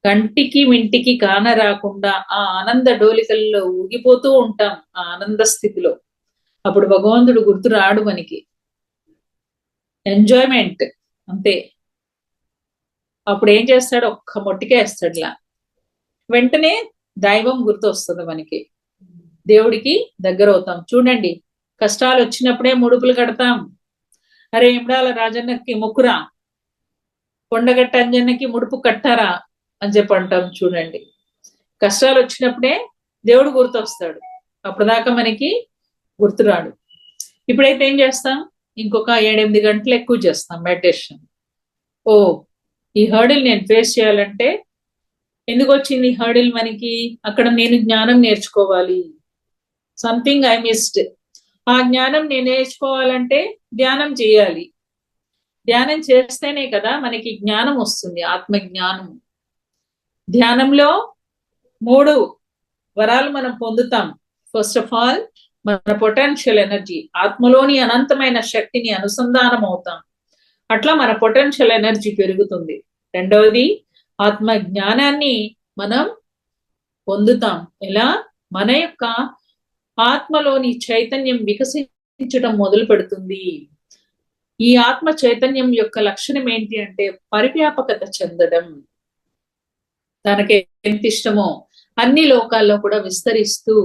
కంటికి వింటికి కాన రాకుండా ఆ ఆనంద డోలికల్లో ఊగిపోతూ ఉంటాం ఆ ఆనంద స్థితిలో. అప్పుడు భగవంతుడు గుర్తు రాడు మనకి, ఎంజాయ్మెంట్ అంతే. అప్పుడు ఏం చేస్తాడు, ఒక్క మొట్టికేస్తాడులా, వెంటనే దైవం గుర్తు వస్తుంది మనకి, దేవుడికి దగ్గర అవుతాం. చూడండి కష్టాలు వచ్చినప్పుడే ముడుపులు కడతాం. అరే ఇమ్రాల రాజన్నకి మొక్కురా, కొండగట్ట అంజన్నకి ముడుపు కట్టారా అని చెప్పి అంటాం. చూడండి కష్టాలు వచ్చినప్పుడే దేవుడు గుర్తొస్తాడు, అప్పటిదాకా మనకి గుర్తురాడు. ఇప్పుడైతే ఏం చేస్తాం, ఇంకొక 7-8 గంటలు ఎక్కువ చేస్తాం మెడిటేషన్. ఓ ఈ హర్డిల్ నేను ఫేస్ చేయాలంటే ఎందుకు వచ్చింది హర్డిల్ మనకి, అక్కడ నేను జ్ఞానం నేర్చుకోవాలి, సంథింగ్ ఐ మిస్డ్. ఆ జ్ఞానం నేను నేర్చుకోవాలంటే ధ్యానం చేయాలి. ధ్యానం చేస్తేనే కదా మనకి జ్ఞానం వస్తుంది, ఆత్మ జ్ఞానం. ధ్యానంలో 3 వరాలు మనం పొందుతాం. ఫస్ట్ ఆఫ్ ఆల్ మన పొటెన్షియల్ ఎనర్జీ, ఆత్మలోని అనంతమైన శక్తిని అనుసంధానం అవుతాం, అట్లా మన పొటెన్షియల్ ఎనర్జీ పెరుగుతుంది. రెండవది ఆత్మ జ్ఞానాన్ని మనం పొందుతాం. ఇలా మన యొక్క ఆత్మలోని చైతన్యం వికసించడం మొదలు పెడుతుంది. ఈ ఆత్మ చైతన్యం యొక్క లక్షణం ఏంటి అంటే పరివ్యాపకత చెందడం. తనకి ఎంత ఇష్టమో అన్ని లోకాల్లో కూడా విస్తరిస్తూ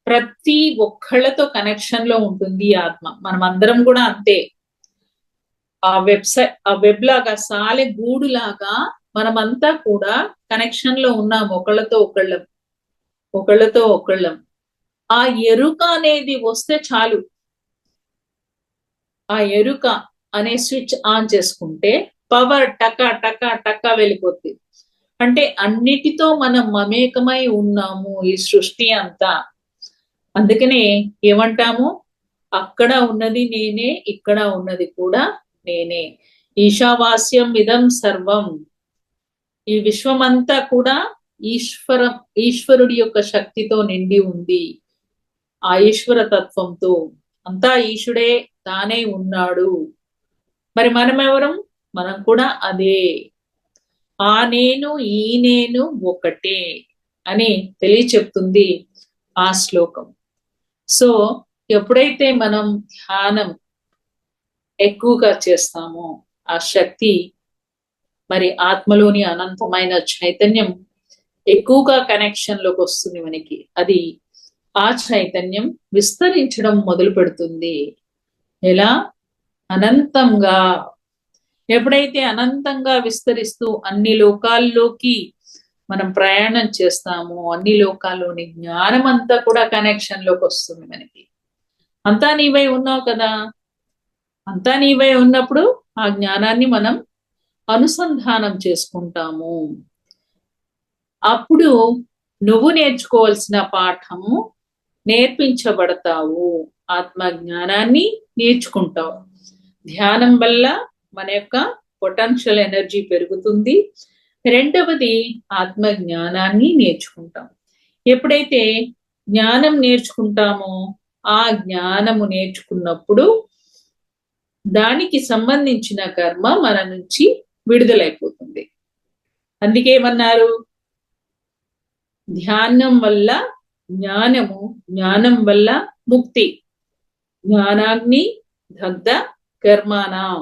ప్రతి ఒక్కళ్ళతో కనెక్షన్ లో ఉంటుంది ఈ ఆత్మ. మనం అందరం కూడా అంతే. ఆ వెబ్ లాగా, సాలె గూడు లాగా మనమంతా కూడా కనెక్షన్ లో ఉన్నాం ఒకళ్ళతో ఒకళ్ళం. ఆ ఎరుక అనేది వస్తే చాలు. ఆ ఎరుక అనే స్విచ్ ఆన్ చేసుకుంటే పవర్ టకా టకా టకా వెళ్ళిపోతుంది. అంటే అన్నిటితో మనం మమేకమై ఉన్నాము ఈ సృష్టి అంతా. అందుకనే ఏమంటాము, అక్కడ ఉన్నది నేనే, ఇక్కడ ఉన్నది కూడా నేనే. ఈశావాస్యం ఇదం సర్వం. ఈ విశ్వమంతా కూడా ఈశ్వరుడి యొక్క శక్తితో నిండి ఉంది. ఆ ఈశ్వర తత్వంతో అంతా ఈశ్వరుడే తానే ఉన్నాడు. మరి మనం ఎవరం? మనం కూడా అదే. ఆ నేను ఈ నేను ఒకటే అని తెలియచెప్తుంది ఆ శ్లోకం. సో ఎప్పుడైతే మనం ధ్యానం ఎక్కువగా చేస్తామో ఆ శక్తి, మరి ఆత్మలోని అనంతమైన చైతన్యం ఎక్కువగా కనెక్షన్ లోకి వస్తుంది మనకి. అది ఆ చైతన్యం విస్తరించడం మొదలు పెడుతుంది. ఎలా? అనంతంగా. ఎప్పుడైతే అనంతంగా విస్తరిస్తూ అన్ని లోకాల్లోకి మనం ప్రయాణం చేస్తామో అన్ని లోకాల్లోని జ్ఞానం అంతా కూడా కనెక్షన్ లోకి వస్తుంది మనకి. అంతా నీవై ఉన్నావు కదా, అంతా నీవై ఉన్నప్పుడు ఆ జ్ఞానాన్ని మనం అనుసంధానం చేసుకుంటాము. అప్పుడు నువ్వు నేర్చుకోవాల్సిన పాఠము నేర్పించబడతావు. ఆత్మ జ్ఞానాన్ని నేర్చుకుంటావు. ధ్యానం వల్ల మన యొక్క పొటెన్షియల్ ఎనర్జీ పెరుగుతుంది. రెండవది ఆత్మ జ్ఞానాన్ని నేర్చుకుంటాం. ఎప్పుడైతే జ్ఞానం నేర్చుకుంటామో ఆ జ్ఞానము నేర్చుకున్నప్పుడు దానికి సంబంధించిన కర్మ మన నుంచి విడుదలైపోతుంది. అందుకేమన్నారు, ధ్యానం వల్ల జ్ఞానము, జ్ఞానం వల్ల ముక్తి. జ్ఞానాగ్ని దగ్ధ కర్మాణం.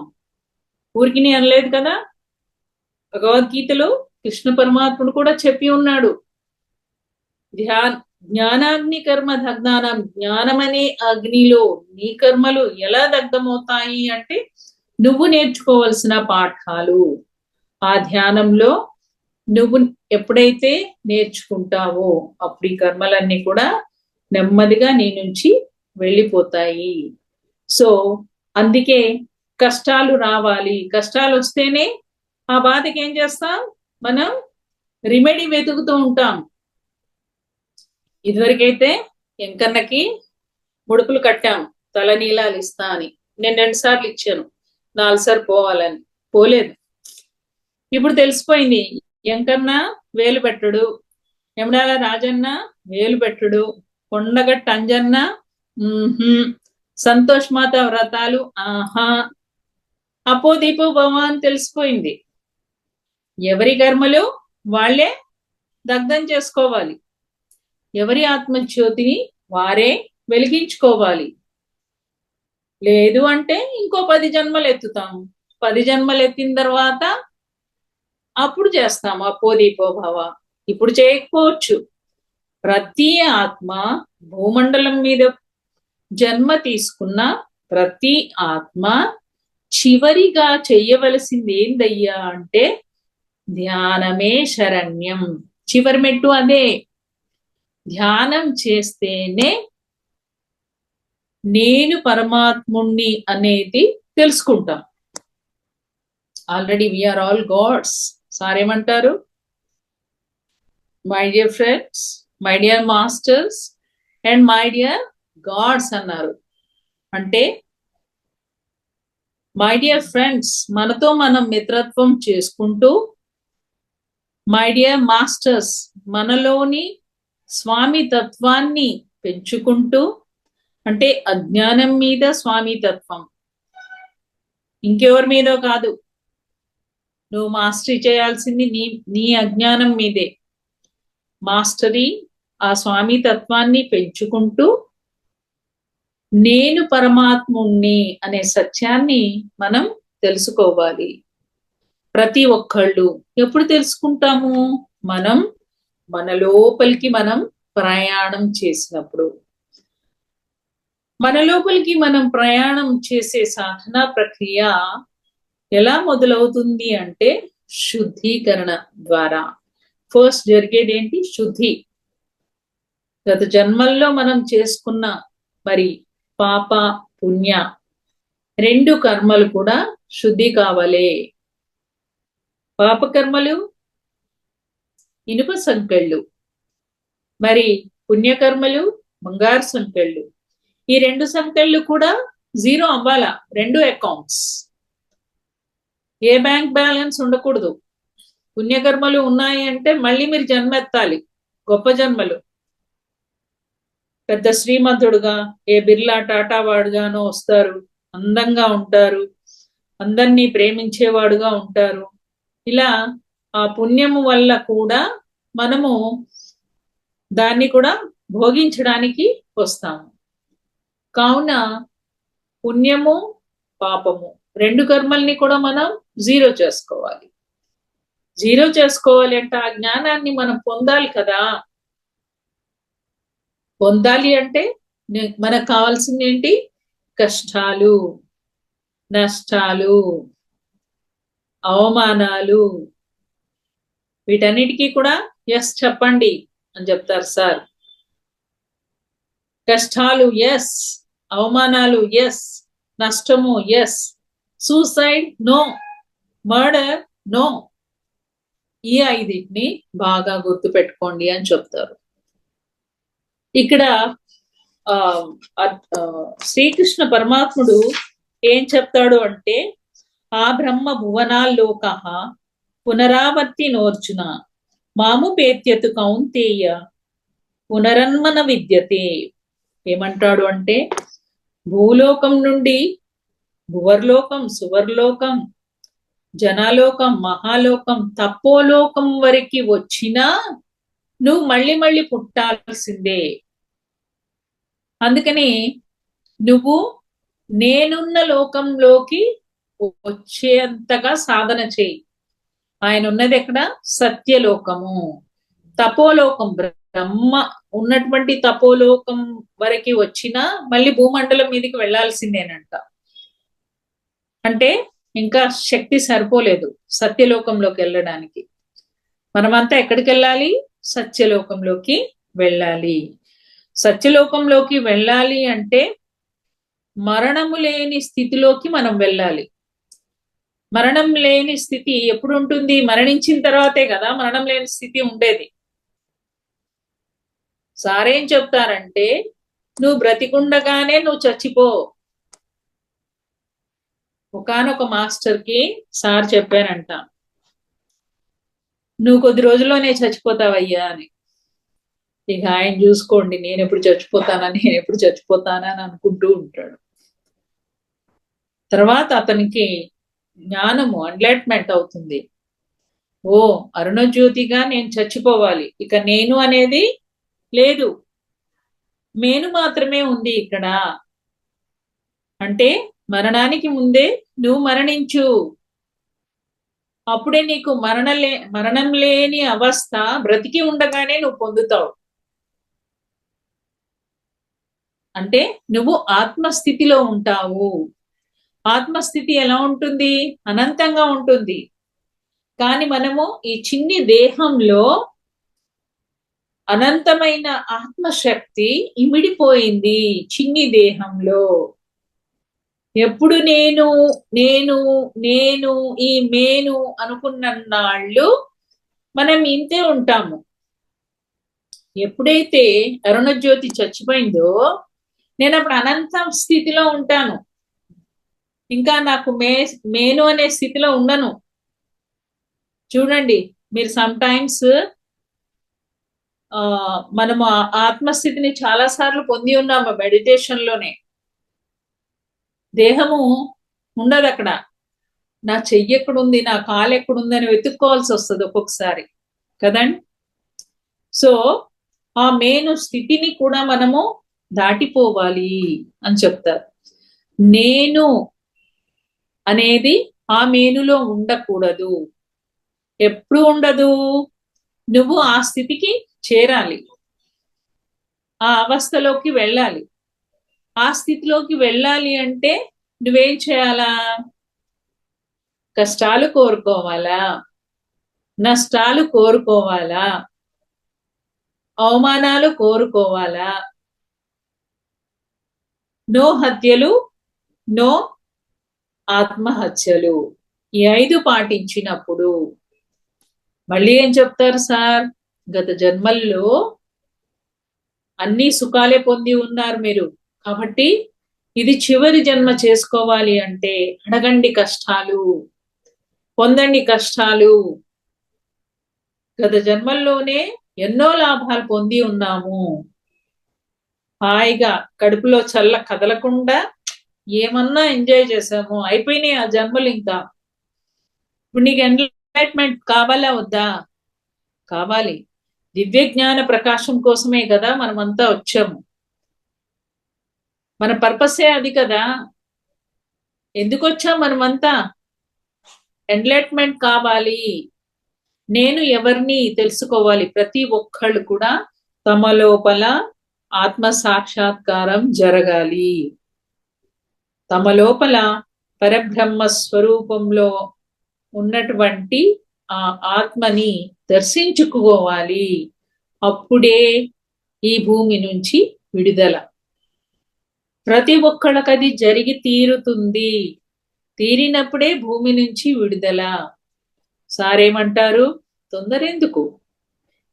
ఊరికి అనలేదు కదా, భగవద్గీతలో కృష్ణ పరమాత్ముడు కూడా చెప్పి ఉన్నాడు. జ్ఞానాగ్ని కర్మ దగ్ధానం. జ్ఞానం అనే అగ్నిలో నీ కర్మలు ఎలా దగ్ధమవుతాయి అంటే నువ్వు నేర్చుకోవలసిన పాఠాలు ఆ ధ్యానంలో నువ్వు ఎప్పుడైతే నేర్చుకుంటావో అప్పుడు ఈ కర్మలన్నీ కూడా నెమ్మదిగా నీ నుంచి వెళ్ళిపోతాయి. సో అందుకే కష్టాలు రావాలి. కష్టాలు వస్తేనే ఆ బాధకి ఏం చేస్తాం, మనం రిమెడీ వెతుకుతూ ఉంటాం. ఇదివరకైతే ఎంకన్నకి ముడుపులు కట్టాం, తలనీలాలు ఇస్తా అని. నేను 2 సార్లు ఇచ్చాను, 4 సార్లు పోవాలని. పోలేదు. ఇప్పుడు తెలిసిపోయింది, ఎంకన్న వేలు పెట్టడు, యమడాల రాజన్న వేలు పెట్టడు, కొండగట్ట అంజన్న సంతోష్ మాత వ్రతాలు ఆహా, అపో దీపో భవ అని తెలిసిపోయింది. ఎవరి కర్మలు వాళ్ళే దగ్ధం చేసుకోవాలి. ఎవరి ఆత్మజ్యోతిని వారే వెలిగించుకోవాలి. లేదు అంటే ఇంకో 10 జన్మలు ఎత్తుతాము. 10 జన్మలు ఎత్తిన తర్వాత అప్పుడు చేస్తాము అపోదీపో భవ. ఇప్పుడు చేయకపోవచ్చు. ప్రతి ఆత్మ భూమండలం మీద జన్మ తీసుకున్న ప్రతి ఆత్మ చివరిగా చెయ్యవలసింది ఏందయ్యా అంటే ధ్యానమే శరణ్యం. చివరి మెట్టు అదే. ధ్యానం చేస్తేనే నేను పరమాత్ముణ్ణి అనేది తెలుసుకుంటాం. Already we are all gods. Sir ఏమంటారు, my dear friends, my dear masters and my dear gods అన్నారు. అంటే మై డియర్ ఫ్రెండ్స్, మనతో మనం మిత్రత్వం చేసుకుంటూ, మై డియర్ మాస్టర్స్, మనలోని స్వామి తత్వాన్ని పెంచుకుంటూ, అంటే అజ్ఞానం మీద స్వామి తత్వం, ఇంకెవరి మీదో కాదు. నువ్వు మాస్టరీ చేయాల్సింది నీ అజ్ఞానం మీదే. మాస్టరీ ఆ స్వామి తత్వాన్ని పెంచుకుంటూ నేను పరమాత్ముణ్ణి అనే సత్యాన్ని మనం తెలుసుకోవాలి. ప్రతి ఒక్కళ్ళు ఎప్పుడు తెలుసుకుంటాము, మనం మన లోపలికి మనం ప్రయాణం చేసినప్పుడు. మన లోపలికి మనం ప్రయాణం చేసే సాధనా ప్రక్రియ ఎలా మొదలవుతుంది అంటే శుద్ధీకరణ ద్వారా. ఫస్ట్ జరిగేది ఏంటి? శుద్ధి. గత జన్మల్లో మనం చేసుకున్న మరి పాప పుణ్య రెండు కర్మలు కూడా శుద్ధి కావాలి. పాపకర్మలు ఇనుప సంకెళ్ళు, మరి పుణ్యకర్మలు బంగారు సంకెళ్ళు. ఈ రెండు సంకెళ్ళు కూడా జీరో అవ్వాలా, రెండు అకౌంట్స్. ఏ బ్యాంక్ బ్యాలెన్స్ ఉండకూడదు. పుణ్యకర్మలు ఉన్నాయి అంటే మళ్ళీ మీరు జన్మెత్తాలి, గొప్ప జన్మలు. పెద్ద శ్రీమంతుడుగా, ఏ బిర్లా టాటా వాడుగానో వస్తారు, అందంగా ఉంటారు, అందరినీ ప్రేమించేవాడుగా ఉంటారు. ఇలా ఆ పుణ్యము వల్ల కూడా మనము దాన్ని కూడా భోగించడానికి వస్తాము. కావున పుణ్యము పాపము రెండు కర్మల్ని కూడా మనం జీరో చేసుకోవాలి. జీరో చేసుకోవాలి అంటే ఆ జ్ఞానాన్ని మనం పొందాలి కదా. పొందాలి అంటే మనకు కావాల్సింది ఏంటి? కష్టాలు, నష్టాలు, అవమానాలు, వీటన్నిటికీ కూడా ఎస్ చెప్పండి అని చెప్తారు సార్. కష్టాలు ఎస్, అవమానాలు ఎస్, నష్టము yes, suicide no, murder no. ఈ ఐదింటిని బాగా గుర్తు పెట్టుకోండి అని చెప్తారు. ఇక్కడ శ్రీకృష్ణ పరమాత్ముడు ఏం చెప్తాడు అంటే, ఆ బ్రహ్మ భువనాల్లోక పునరావర్తి నోర్జున మాముపేత్యతు కౌంతేయ పునరన్మన విద్యతే. ఏమంటాడు అంటే, భూలోకం నుండి భువర్లోకం, సువర్లోకం, జనాలోకం, మహాలోకం, తపోలోకం వరకు వచ్చినా నువ్వు మళ్ళీ మళ్ళీ పుట్టాల్సిందే. అందుకని నువ్వు నేనున్న లోకంలోకి వచ్చేంతగా సాధన చేయి. ఆయన ఉన్నది ఎక్కడ? సత్యలోకము, తపోలోకం. బ్రహ్మ ఉన్నటువంటి తపోలోకం వరకు వచ్చినా మళ్ళీ భూమండలం మీదకి వెళ్లాల్సిందేనంట. అంటే ఇంకా శక్తి సరిపోలేదు సత్యలోకంలోకి వెళ్ళడానికి. మనమంతా ఎక్కడికి వెళ్ళాలి? సత్యలోకంలోకి వెళ్ళాలి. సత్యలోకంలోకి వెళ్ళాలి అంటే మరణము లేని స్థితిలోకి మనం వెళ్ళాలి. మరణం లేని స్థితి ఎప్పుడు ఉంటుంది? మరణించిన తర్వాతే కదా మరణం లేని స్థితి ఉండేది. సారేం చెప్తారంటే, నువ్వు బ్రతికుండగానే నువ్వు చచ్చిపో. ఒకానొక మాస్టర్ కి సార్ చెప్పారంట, నువ్వు కొద్ది రోజుల్లోనే చచ్చిపోతావయ్యా అని. ఇక ఆయన చూసుకోండి, నేను ఎప్పుడు చచ్చిపోతానా అని అనుకుంటూ ఉంటాడు. తర్వాత అతనికి జ్ఞానము ఎన్లైట్మెంట్ అవుతుంది. ఓ, అరుణజ్యోతిగా నేను చచ్చిపోవాలి, ఇక నేను అనేది లేదు, మేను మాత్రమే ఉంది ఇక్కడ. అంటే మరణానికి ముందే నువ్వు మరణించు, అప్పుడే నీకు మరణం లేని అవస్థ బ్రతికి ఉండగానే నువ్వు పొందుతావు. అంటే నువ్వు ఆత్మస్థితిలో ఉంటావు. ఆత్మస్థితి ఎలా ఉంటుంది? అనంతంగా ఉంటుంది. కానీ మనము ఈ చిన్ని దేహంలో అనంతమైన ఆత్మశక్తి ఇమిడిపోయింది చిన్ని దేహంలో. ఎప్పుడు నేను నేను నేను ఈ మేను అనుకున్న నాళ్ళు మనం ఇంతే ఉంటాము. ఎప్పుడైతే అరుణజ్యోతి చచ్చిపోయిందో నేను అప్పుడు అనంత స్థితిలో ఉంటాను. ఇంకా నాకు మేను అనే స్థితిలో ఉండను. చూడండి, మీరు సమ్ టైమ్స్ మనము ఆత్మస్థితిని చాలా సార్లు పొంది ఉన్నాము మెడిటేషన్ లోనే. దేహము ఉండదు అక్కడ. నా చెయ్యి ఎక్కడుంది, నా కాలు ఎక్కడుంది అని వెతుక్కోవాల్సి వస్తుంది ఒక్కొక్కసారి కదండి. సో ఆ మేను స్థితిని కూడా మనము దాటిపోవాలి అని చెప్తారు. నేను అనేది ఆ మేనులో ఉండకూడదు. ఎప్పుడు ఉండదు? నువ్వు ఆ స్థితికి చేరాలి, ఆ అవస్థలోకి వెళ్ళాలి. ఆ స్థితిలోకి వెళ్ళాలి అంటే నువ్వేం చేయాలా? కష్టాలు కోరుకోవాలా, నష్టాలు కోరుకోవాలా, అవమానాలు కోరుకోవాలా, నో హత్యలు, నో ఆత్మహత్యలు, ఈ 5 పాటించినప్పుడు మళ్ళీ ఏం చెప్తారు సార్? గత జన్మల్లో అన్ని సుఖాలే పొంది ఉన్నారు మీరు, కాబట్టి ఇది చివరి జన్మ చేసుకోవాలి అంటే అడగండి కష్టాలు, పొందండి కష్టాలు. గత జన్మల్లోనే ఎన్నో లాభాలు పొంది ఉన్నాము. హాయిగా కడుపులో చల్ల కదలకుండా ఏమన్నా ఎంజాయ్ చేసాము, అయిపోయినాయి ఆ జన్మలు. ఇంకా ఇప్పుడు నీకు ఎంటర్టైన్మెంట్ కావాలా వద్దా? కావాలి. దివ్య జ్ఞాన ప్రకాశం కోసమే కదా మనమంతా వచ్చాము. మన పర్పసే అది కదా. ఎందుకు వచ్చాం మనమంతా? ఎంటర్టైన్మెంట్ కావాలి. నేను ఎవరిని తెలుసుకోవాలి. ప్రతి ఒక్కళ్ళు కూడా తమ లోపల ఆత్మ సాక్షాత్కారం జరగాలి. తమ లోపల పరబ్రహ్మ స్వరూపంలో ఉన్నటువంటి ఆ ఆత్మని దర్శించుకోవాలి. అప్పుడే ఈ భూమి నుంచి విడుదల. ప్రతి ఒక్కళ్ళకది జరిగి తీరుతుంది. తీరినప్పుడే భూమి నుంచి విడుదల. సారేమంటారు? తొందరెందుకు,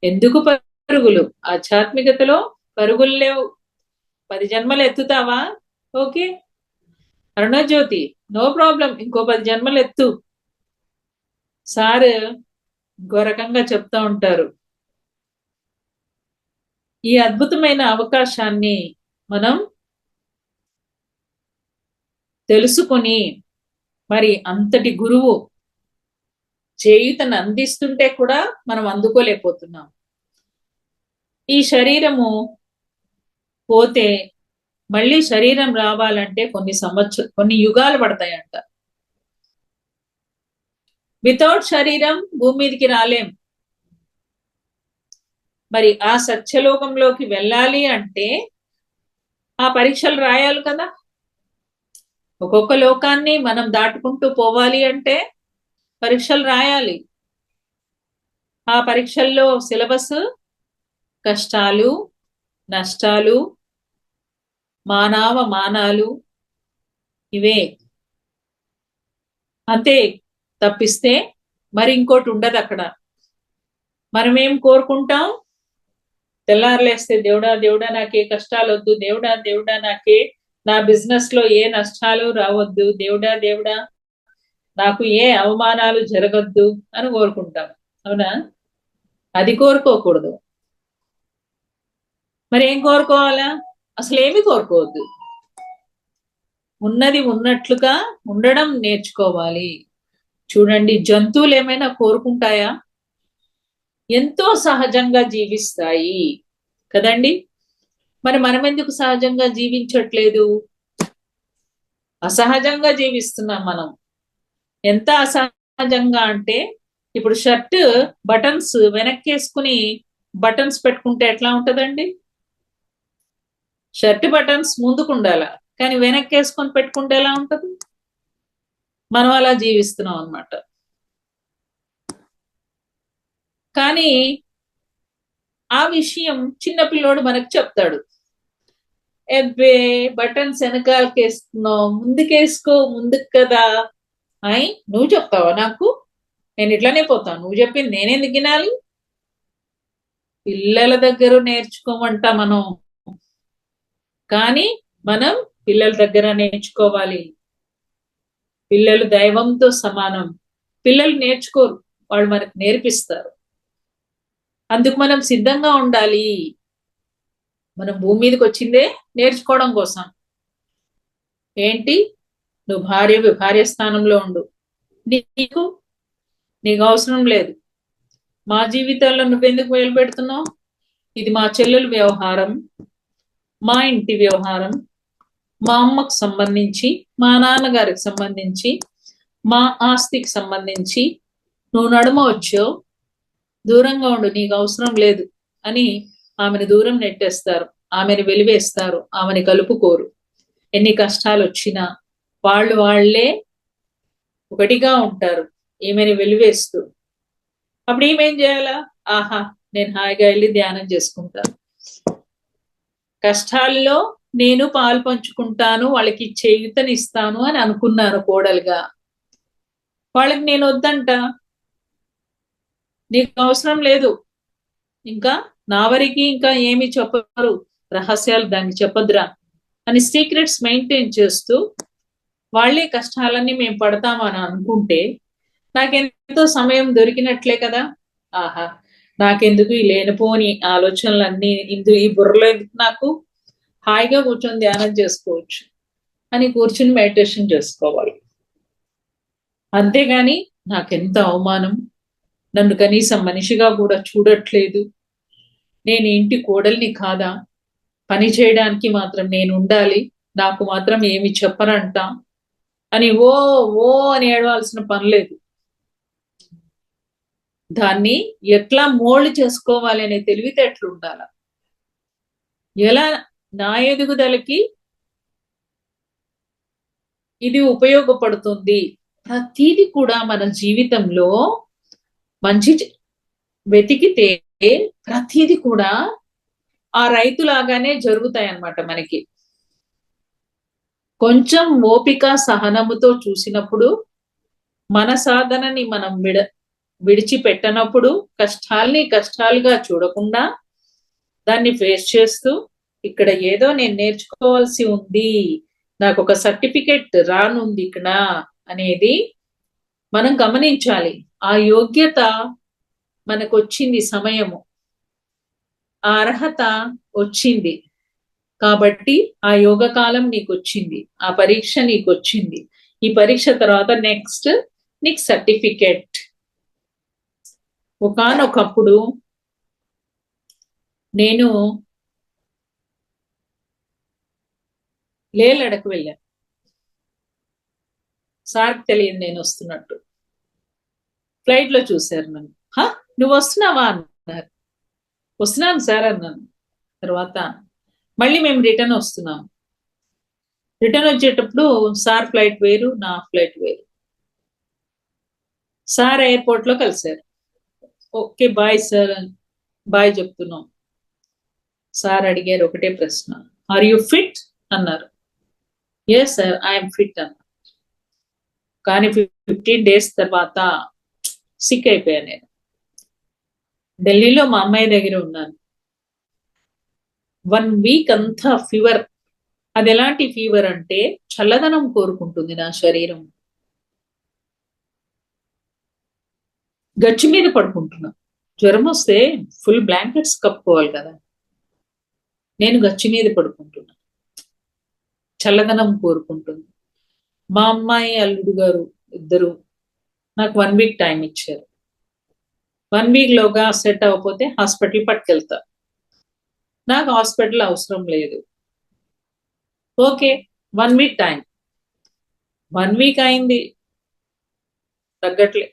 ఎందుకు పరుగులు? ఆధ్యాత్మికతలో పరుగులు లేవు. 10 జన్మలు ఎత్తుతావా? ఓకే అరుణజ్యోతి, నో ప్రాబ్లం, ఇంకో 10 జన్మలు ఎత్తు. సార్ ఇంకో రకంగా చెప్తా ఉంటారు. ఈ అద్భుతమైన అవకాశాన్ని మనం తెలుసుకొని, మరి అంతటి గురువు చేయుతను అందిస్తుంటే కూడా మనం అందుకోలేకపోతున్నాం. ఈ శరీరము పోతే మళ్ళీ శరీరం రావాలంటే కొన్ని యుగాలు పడతాయంట. వితౌట్ శరీరం భూమి మీదకి రాలేం. మరి ఆ సత్యలోకంలోకి వెళ్ళాలి అంటే ఆ పరీక్షలు రాయాలి కదా. ఒక్కొక్క లోకాన్ని మనం దాటుకుంటూ పోవాలి అంటే పరీక్షలు రాయాలి. ఆ పరీక్షల్లో సిలబస్ కష్టాలు, నష్టాలు, మానాలు ఇవే. అంతే, తప్పిస్తే మరి ఇంకోటి ఉండదు అక్కడ. మనమేం కోరుకుంటాం? తెల్లారులేస్తే దేవుడా దేవుడా నాకే కష్టాలు వద్దు, దేవుడా దేవుడా నాకే నా బిజినెస్ లో ఏ నష్టాలు రావద్దు, దేవుడా దేవుడా నాకు ఏ అవమానాలు జరగద్దు అని కోరుకుంటాం. అవునా? అది కోరుకోకూడదు. మరి ఏం కోరుకోవాలా? అసలు ఏమి కోరుకోవద్దు. ఉన్నది ఉన్నట్లుగా ఉండడం నేర్చుకోవాలి. చూడండి, జంతువులు ఏమైనా కోరుకుంటాయా? ఎంతో సహజంగా జీవిస్తాయి కదండి. మరి మనం ఎందుకు సహజంగా జీవించట్లేదు? అసహజంగా జీవిస్తున్నాం మనం. ఎంత అసహజంగా అంటే, ఇప్పుడు షర్ట్ బటన్స్ వెనక్కేసుకుని బటన్స్ పెట్టుకుంటే ఎట్లా ఉంటదండి? షర్ట్ బటన్స్ ముందుకు ఉండాల, కానీ వెనక్కేసుకొని పెట్టుకుంటే ఎలా ఉంటది? మనం అలా జీవిస్తున్నాం అన్నమాట. కానీ ఆ విషయం చిన్నపిల్లోడు మనకు చెప్తాడు. ఎబ్బే బటన్స్ వెనకాలకేస్తున్నావు, ముందుకేసుకో, ముందుకు కదా. అయి నువ్వు చెప్తావా నాకు? నేను ఇట్లానే పోతాను, నువ్వు చెప్పింది నేనెందుకు వినాలి? పిల్లల దగ్గర నేర్చుకోమంట మనం. కానీ మనం పిల్లల దగ్గర నేర్చుకోవాలి. పిల్లలు దైవంతో సమానం. పిల్లలు నేర్చుకోరు, వాళ్ళు మనకు నేర్పిస్తారు. అందుకు మనం సిద్ధంగా ఉండాలి. మనం భూమి మీదకి వచ్చిందే నేర్చుకోవడం కోసం. ఏంటి? నువ్వు భార్య స్థానంలో ఉండు. నీకు అవసరం లేదు. మా జీవితాల్లో నువ్వెందుకు వేలు పెడుతున్నావు? ఇది మా చెల్లెల వ్యవహారం, మా ఇంటి వ్యవహారం, మా అమ్మకు సంబంధించి, మా నాన్నగారికి సంబంధించి, మా ఆస్తికి సంబంధించి. నువ్వు నడుమ వచ్చావు, దూరంగా ఉండు, నీకు అవసరం లేదు అని ఆమెను దూరం నెట్టేస్తారు, ఆమెను వెలివేస్తారు, ఆమెను కలుపుకోరు. ఎన్ని కష్టాలు వచ్చినా వాళ్ళే ఒకటిగా ఉంటారు ఈమెను వెలివేస్తూ. అప్పుడు ఈమెం చేయాలా? ఆహా, నేను హాయిగా వెళ్ళి ధ్యానం చేసుకుంటాను, కష్టాల్లో నేను పాలు పంచుకుంటాను, వాళ్ళకి చేయూతనిస్తాను అని అనుకున్నాను కోడలుగా. వాళ్ళకి నేను వద్దంట, నీకు అవసరం లేదు, ఇంకా నా వరకు ఇంకా ఏమి చెప్పరు, రహస్యాలు దానికి చెప్పదురా అని సీక్రెట్స్ మెయింటైన్ చేస్తూ వాళ్ళే కష్టాలన్నీ మేము పడతామని అనుకుంటే నాకెంతో సమయం దొరికినట్లే కదా. ఆహా, నాకెందుకు ఈ లేనిపోని ఆలోచనలన్నీ ఈ బుర్రలో ఎందుకు, నాకు హాయిగా కూర్చొని ధ్యానం చేసుకోవచ్చు అని కూర్చుని మెడిటేషన్ చేసుకోవాలి. అంతేగాని నాకెంత అవమానం, నన్ను కనీసం మనిషిగా కూడా చూడట్లేదు, నేను ఇంటి కోడల్ని కాదా, పని చేయడానికి మాత్రం నేను ఉండాలి, నాకు మాత్రం ఏమి చెప్పరంట అని ఓ ఓ అని ఏడవాల్సిన పని లేదు. దాన్ని ఎట్లా మోల్డ్ చేసుకోవాలి అనే తెలివితేటలు ఉండాల. ఎలా నా ఎదుగుదలకి ఇది ఉపయోగపడుతుంది, ప్రతిది కూడా మన జీవితంలో మంచి వెతికితే ప్రతిది కూడా ఆ రైతులాగానే జరుగుతాయి అన్నమాట. మనకి కొంచెం ఓపిక సహనముతో చూసినప్పుడు, మన సాధనని మనం విడిచిపెట్టనప్పుడు, కష్టాలుగా చూడకుండా దాన్ని ఫేస్ చేస్తూ, ఇక్కడ ఏదో నేను నేర్చుకోవాల్సి ఉంది, నాకు ఒక సర్టిఫికెట్ రానుంది ఇక్కడ అనేది మనం గమనించాలి. ఆ యోగ్యత మనకు వచ్చింది, సమయము, ఆ అర్హత వచ్చింది కాబట్టి ఆ యోగ కాలం నీకు వచ్చింది, ఆ పరీక్ష నీకు వచ్చింది. ఈ పరీక్ష తర్వాత నెక్స్ట్ నీకు సర్టిఫికెట్. ఒకానొకప్పుడు నేను లేలడకు వెళ్ళాను, సార్కి తెలియదు నేను వస్తున్నట్టు. ఫ్లైట్ లో చూశారు నన్ను. నువ్వు వస్తున్నావా అన్నారు. వస్తున్నాను సార్ అన్నాను. తర్వాత మళ్ళీ మేము రిటర్న్ వస్తున్నాం. రిటర్న్ వచ్చేటప్పుడు సార్ ఫ్లైట్ వేరు, నా ఫ్లైట్ వేరు. సార్ ఎయిర్పోర్ట్ లో కలిశారు. ఓకే బాయ్ సార్, బాయ్ చెప్తున్నాం. సార్ అడిగారు ఒకటే ప్రశ్న, ఆర్ యు ఫిట్ అన్నారు. ఎస్ సార్ ఐఎమ్ ఫిట్ అన్నారు. కానీ 15 days తర్వాత సిక్ అయిపోయాను. నేను ఢిల్లీలో మా అమ్మాయి దగ్గర ఉన్నాను. 1 week అంతా ఫీవర్. అది ఎలాంటి ఫీవర్ అంటే చల్లదనం కోరుకుంటుంది నా శరీరం. గచ్చి మీద పడుకుంటున్నా. జ్వరం వస్తే ఫుల్ బ్లాంకెట్స్ కప్పుకోవాలి కదా, నేను గచ్చి మీద పడుకుంటున్నా. చల్లదనం కోరుకుంటుంది. మా అమ్మాయి అల్లుడు గారు ఇద్దరు నాకు 1 week టైం ఇచ్చారు. 1 week లోగా సెట్ అవ్వకపోతే హాస్పిటల్ పట్టుకెళ్తా. నాకు హాస్పిటల్ అవసరం లేదు. Okay, 1 week time. 1 week అయింది, తగ్గట్లే.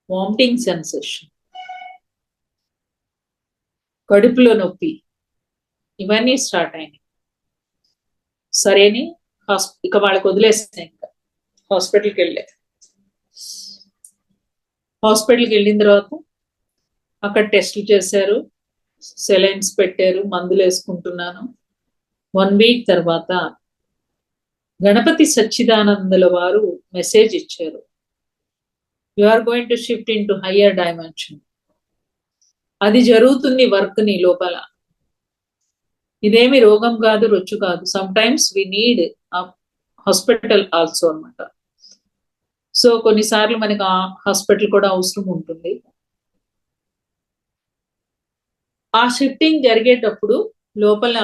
వామిటింగ్ సెన్సేషన్, కడుపులో నొప్పి, ఇవన్నీ స్టార్ట్ అయినాయి. సరేని ఇక వాళ్ళకి వదిలేస్తాయి. ఇంకా హాస్పిటల్కి వెళ్ళిన తర్వాత అక్కడ టెస్టులు చేశారు, సెలైన్స్ పెట్టారు, మందులు వేసుకుంటున్నాను. 1 week తర్వాత గణపతి సచ్చిదానందుల వారు మెసేజ్ ఇచ్చారు, you are going to shift in to higher dimension. అది జరుగుతుంది వర్క్ ని లోపల. ఇదేమి రోగం కాదు, రొచ్చు కాదు. Sometimes we need hospital also అనమాట. సో కొన్నిసార్లు మనకి ఆ హాస్పిటల్ కూడా అవసరం ఉంటుంది. ఆ షిఫ్టింగ్ జరిగేటప్పుడు లోపల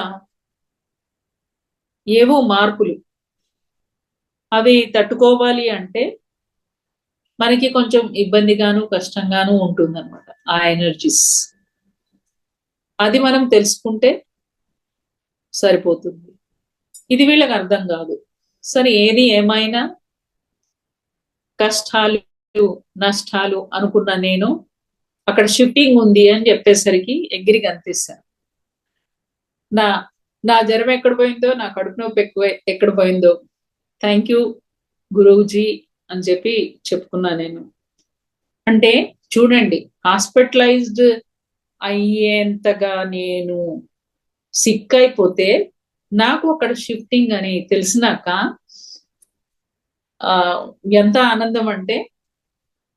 ఏవో మార్పులు, అవి తట్టుకోవాలి అంటే మనకి కొంచెం ఇబ్బందిగాను కష్టంగాను ఉంటుందన్నమాట. ఆ ఎనర్జీస్ అది మనం తెలుసుకుంటే సరిపోతుంది. ఇది వీళ్ళకి అర్థం కాదు. సరే, ఏది ఏమైనా కష్టాలు నష్టాలు అనుకున్న నేను అక్కడ షిఫ్టింగ్ ఉంది అని చెప్పేసరికి ఎగిరి కనిపిస్తాను. నా నా జ్వరం ఎక్కడ పోయిందో, నా కడుపు నొప్పి ఎక్కడ పోయిందో, థ్యాంక్ యూ గురూజీ అని చెప్పి చెప్పుకున్నా నేను. అంటే చూడండి, హాస్పిటలైజ్డ్ అయ్యేంతగా నేను సిక్ అయిపోతే నాకు అక్కడ షిఫ్టింగ్ అని తెలిసినాక ఎంత ఆనందం అంటే,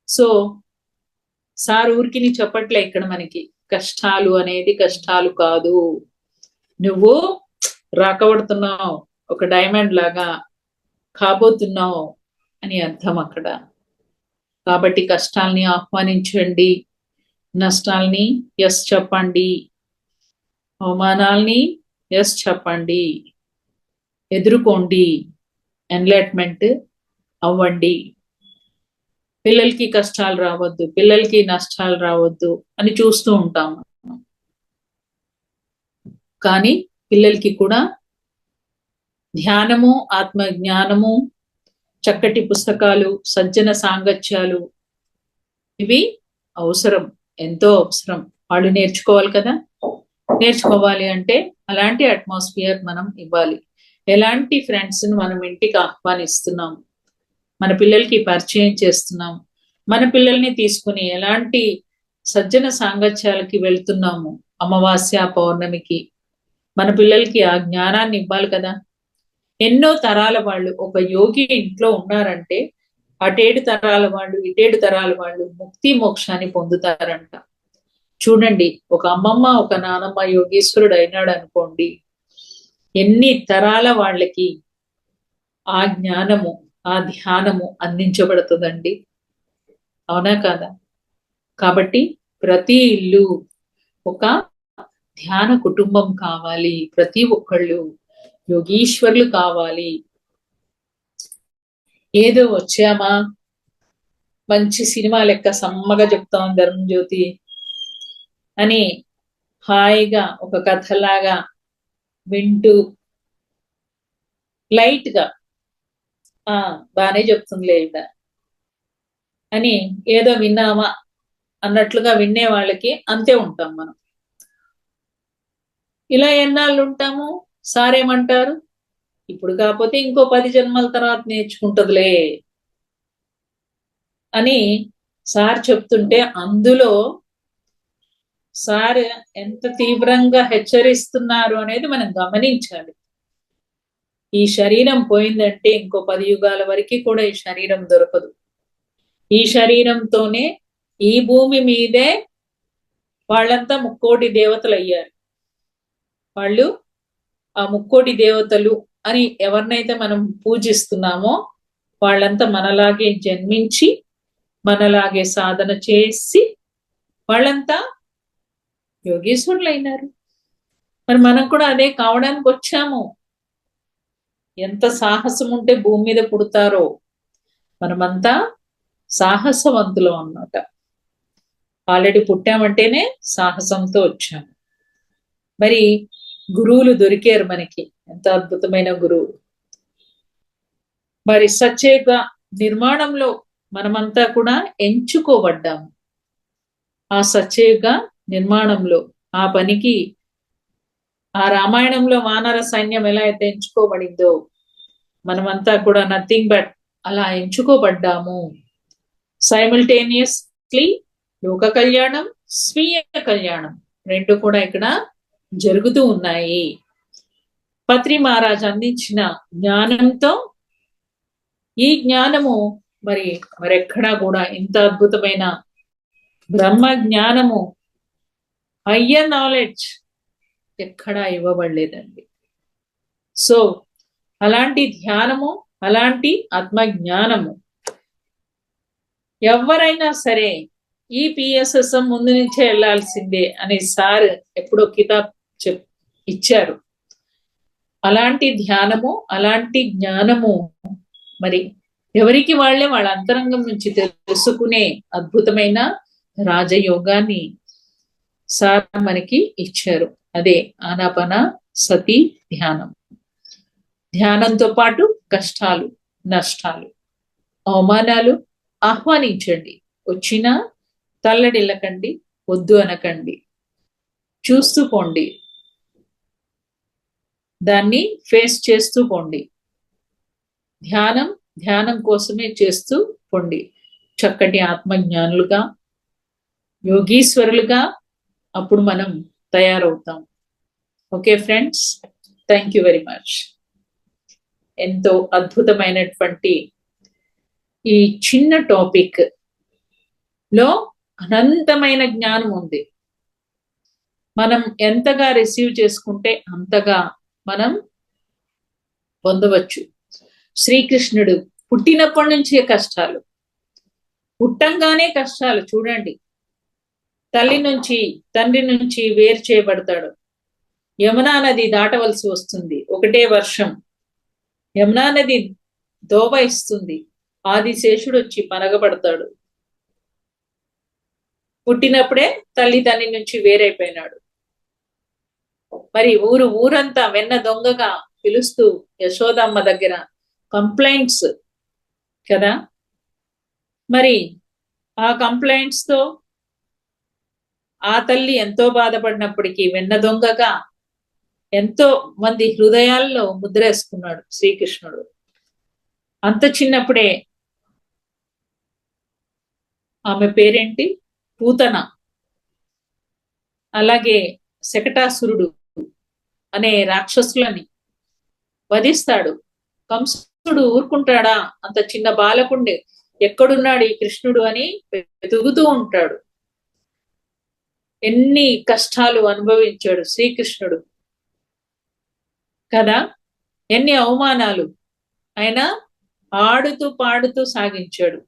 సో సార్ ఊరికి నీ చెప్పట్లే ఇక్కడ మనకి కష్టాలు అనేది కష్టాలు కాదు, నువ్వు రాకబడుతున్నావు, ఒక డైమండ్ లాగా కాబోతున్నావు అని అర్థం అక్కడ. కాబట్టి కష్టాల్ని ఆహ్వానించండి, నష్టాల్ని ఎస్ చెప్పండి, అవమానాల్ని ఎస్ చెప్పండి, ఎదుర్కోండి, ఎన్లైట్మెంట్ అవ్వండి. పిల్లలకి కష్టాలు రావద్దు, పిల్లలకి నష్టాలు రావద్దు అని చూస్తూ ఉంటాము. కానీ పిల్లలకి కూడా ధ్యానము, ఆత్మ జ్ఞానము, చక్కటి పుస్తకాలు, సజ్జన సాంగత్యాలు ఇవి అవసరం, ఎంతో అవసరం. వాళ్ళు నేర్చుకోవాలి కదా. నేర్చుకోవాలి అంటే అలాంటి అట్మాస్ఫియర్ మనం ఇవ్వాలి. ఎలాంటి ఫ్రెండ్స్ ని మనం ఇంటికి ఆహ్వానిస్తున్నాం, మన పిల్లలకి పరిచయం చేస్తున్నాం, మన పిల్లల్ని తీసుకుని ఎలాంటి సజ్జన సాంగత్యాలకి వెళ్తున్నాము. అమావాస్య పౌర్ణమికి మన పిల్లలకి ఆ జ్ఞానాన్ని ఇవ్వాలి కదా. ఎన్నో తరాల వాళ్ళు, ఒక యోగి ఇంట్లో ఉన్నారంటే అటేడు తరాల వాళ్ళు, ఇటేడు తరాల వాళ్ళు ముక్తి మోక్షాన్ని పొందుతారంట. చూడండి, ఒక అమ్మమ్మ ఒక నానమ్మ యోగేశ్వరుడు అయినాడు అనుకోండి, ఎన్ని తరాల వాళ్ళకి ఆ జ్ఞానము, ఆ ధ్యానము అందించబడుతుందండి. అవునా కాదా? కాబట్టి ప్రతి ఇల్లు ఒక ధ్యాన కుటుంబం కావాలి, ప్రతి ఒక్కళ్ళు యోగీశ్వరులు కావాలి. ఏదో వచ్చామా, మంచి సినిమా లెక్క సమ్మగా చెప్తాం ధర్మజ్యోతి అని హాయిగా ఒక కథలాగా వింటూ లైట్ గా బానే చెప్తుందిలే ఇద అని ఏదో విన్నామా అన్నట్లుగా వినే వాళ్ళకి అంతే ఉంటాం మనం. ఇలా ఎన్నాళ్ళు ఉంటాము? సారేమంటారు, ఇప్పుడు కాకపోతే ఇంకో 10 జన్మల తర్వాత నేర్చుకుంటదిలే అని సార్ చెప్తుంటే అందులో సార్ ఎంత తీవ్రంగా హెచ్చరిస్తున్నారు అనేది మనం గమనించాలి. ఈ శరీరం పోయిందంటే ఇంకో 10 యుగాల వరకు కూడా ఈ శరీరం దొరకదు. ఈ శరీరంతోనే ఈ భూమి మీదే వాళ్ళంతా 3,000,000 దేవతలు అయ్యారు. వాళ్ళు ఆ 3,000,000 దేవతలు అని ఎవరినైతే మనం పూజిస్తున్నామో వాళ్ళంతా మనలాగే జన్మించి, మనలాగే సాధన చేసి వాళ్ళంతా యోగేశ్వరులు అయినారు. మరి మనం కూడా అదే కావడానికి వచ్చాము. ఎంత సాహసం ఉంటే భూమి మీద పుడతారో. మనమంతా సాహసవంతులం అన్నమాట. ఆల్రెడీ పుట్టామంటేనే సాహసంతో వచ్చాము. మరి గురువులు దొరికారు మనకి, ఎంత అద్భుతమైన గురువు. మరి సచేక నిర్మాణంలో మనమంతా కూడా ఎంచుకోబడ్డాము. ఆ సచేక నిర్మాణంలో ఆ పనికి, ఆ రామాయణంలో వానర సైన్యం ఎలా అయితే ఎంచుకోబడిందో మనమంతా కూడా నథింగ్ బట్ అలా ఎంచుకోబడ్డాము. సైమల్టేనియస్లీ లోక కళ్యాణం, స్వీయ కళ్యాణం రెండు కూడా ఇక్కడ జరుగుతూ ఉన్నాయి. పత్రి మహారాజ్ అందించిన జ్ఞానంతో ఈ జ్ఞానము మరెక్కడా కూడా ఇంత అద్భుతమైన బ్రహ్మ జ్ఞానము, హయ్యర్ నాలెడ్జ్ ఎక్కడా ఇవ్వబడలేదండి. సో అలాంటి ధ్యానము, అలాంటి ఆత్మ జ్ఞానము ఎవరైనా సరే ఈ పిఎస్ఎస్ఎం ముందు నుంచే వెళ్లాల్సిందే అని సార్ ఎప్పుడో కితాబ్ ఇచ్చారు. అలాంటి ధ్యానము, అలాంటి జ్ఞానము మరి ఎవరికి వాళ్ళే వాళ్ళ అంతరంగం నుంచి తెలుసుకునే అద్భుతమైన రాజయోగాన్ని సార్ మనకి ఇచ్చారు. అదే ఆనాపాన సతి ధ్యానం. ధ్యానంతో పాటు కష్టాలు, నష్టాలు, అవమానాలు ఆహ్వానించండి. వచ్చినా తల్లడిల్లకండి, వద్దు అనకండి, చూస్తూ పోండి, దాన్ని ఫేస్ చేస్తూ పోండి. ధ్యానం ధ్యానం కోసమే చేస్తూ పోండి. చక్కటి ఆత్మజ్ఞానులుగా, యోగీశ్వరులుగా అప్పుడు మనం తయారవుతాం. Okay friends, thank you very much. ఎంతో అద్భుతమైనటువంటి ఈ చిన్న టాపిక్ లో అనంతమైన జ్ఞానం ఉంది. మనం ఎంతగా రిసీవ్ చేసుకుంటే అంతగా మనం పొందవచ్చు. శ్రీకృష్ణుడు పుట్టినప్పటి నుంచే కష్టాలు, పుట్టంగానే కష్టాలు. చూడండి, తల్లి నుంచి తండ్రి నుంచి వేరు చేయబడతాడు. యమునా నది దాటవలసి వస్తుంది, ఒకటే వర్షం. యమునా నది దోవ ఇస్తుంది, ఆదిశేషుడు వచ్చి పనగబడతాడు. పుట్టినప్పుడే తల్లి తండ్రి నుంచి వేరైపోయినాడు. మరి ఊరంతా వెన్న దొంగగా పిలుస్తూ యశోదమ్మ దగ్గర కంప్లైంట్స్ కదా. మరి ఆ కంప్లైంట్స్ తో ఆ తల్లి ఎంతో బాధపడినప్పటికీ వెన్న దొంగగా ఎంతో మంది హృదయాల్లో ముద్రేసుకున్నాడు శ్రీకృష్ణుడు. అంత చిన్నప్పుడే ఆమె పేరేంటి, పూతన, అలాగే శకటాసురుడు అనే రాక్షసులని వధిస్తాడు. కంసుడు ఊరుకుంటాడా? అంత చిన్న బాలకుండే ఎక్కడున్నాడు ఈ కృష్ణుడు అని వెతుకుతూ ఉంటాడు. ఎన్ని కష్టాలు అనుభవించాడు శ్రీకృష్ణుడు కదా, ఎన్ని అవమానాలు. ఆయన ఆడుతూ పాడుతూ సాగించాడు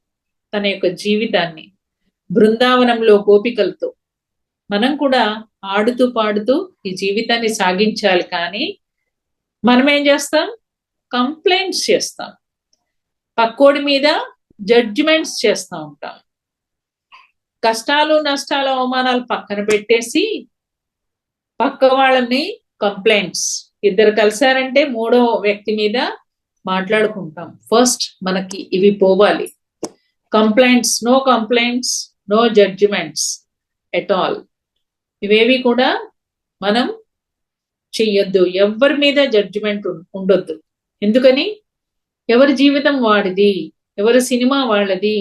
తన యొక్క జీవితాన్ని బృందావనంలో గోపికలతో. మనం కూడా ఆడుతూ పాడుతూ ఈ జీవితాన్ని సాగించాలి. కానీ మనం ఏం చేస్తాం? కంప్లైంట్స్ చేస్తాం, పక్కోడి మీద జడ్జిమెంట్స్ చేస్తూ ఉంటాం. కష్టాలు నష్టాలు అవమానాలు పక్కన పెట్టేసి పక్క వాళ్ళని కంప్లైంట్స్, ఇద్దరు కలిసారంటే మూడో వ్యక్తి మీద మాట్లాడుకుంటాం. ఫస్ట్ మనకి ఇవి పోవాలి. Complaints, no judgements at all. ఇవేవి కూడా మనం చెయ్యొద్దు. ఎవరి మీద జడ్జిమెంట్ ఉండొద్దు. ఎందుకని? ఎవరి జీవితం వాడిది, ఎవరి సినిమా వాళ్ళది.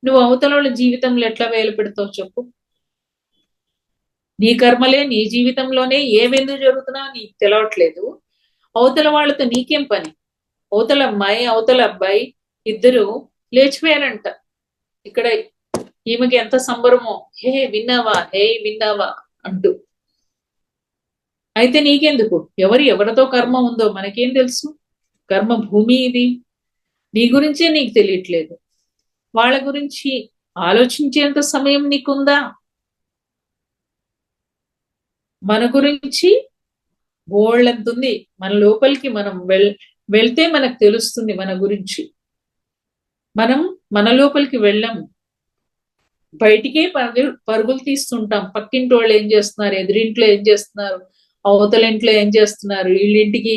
నువ్వు అవతల వాళ్ళ జీవితంలో ఎట్లా వేలు పెడతావు చెప్పు? నీ కర్మలే నీ జీవితంలోనే ఏవెందుకు జరుగుతున్నా నీకు తెలవట్లేదు. అవతల వాళ్ళతో నీకేం పని? అవతల అమ్మాయి అవతల అబ్బాయి ఇద్దరు లేచిపోయారంట. ఇక్కడ ఈమెకి ఎంత సంబరమో, హే విన్నావా అంటూ. అయితే నీకెందుకు? ఎవరితో కర్మ ఉందో మనకేం తెలుసు? కర్మ భూమి ఇది. నీ గురించే నీకు తెలియట్లేదు. వాళ్ళ గురించి ఆలోచించేంత సమయం నీకుందా? మన గురించి బోళ్ళంతుంది. మన లోపలికి మనం వెళ్తే మనకు తెలుస్తుంది మన గురించి. మనం మన లోపలికి వెళ్ళము, బయటికే పరుగులు తీస్తుంటాం. పక్కింటి వాళ్ళు ఏం చేస్తున్నారు, ఎదురింట్లో ఏం చేస్తున్నారు, అవతల ఇంట్లో ఏం చేస్తున్నారు, వీళ్ళింటికి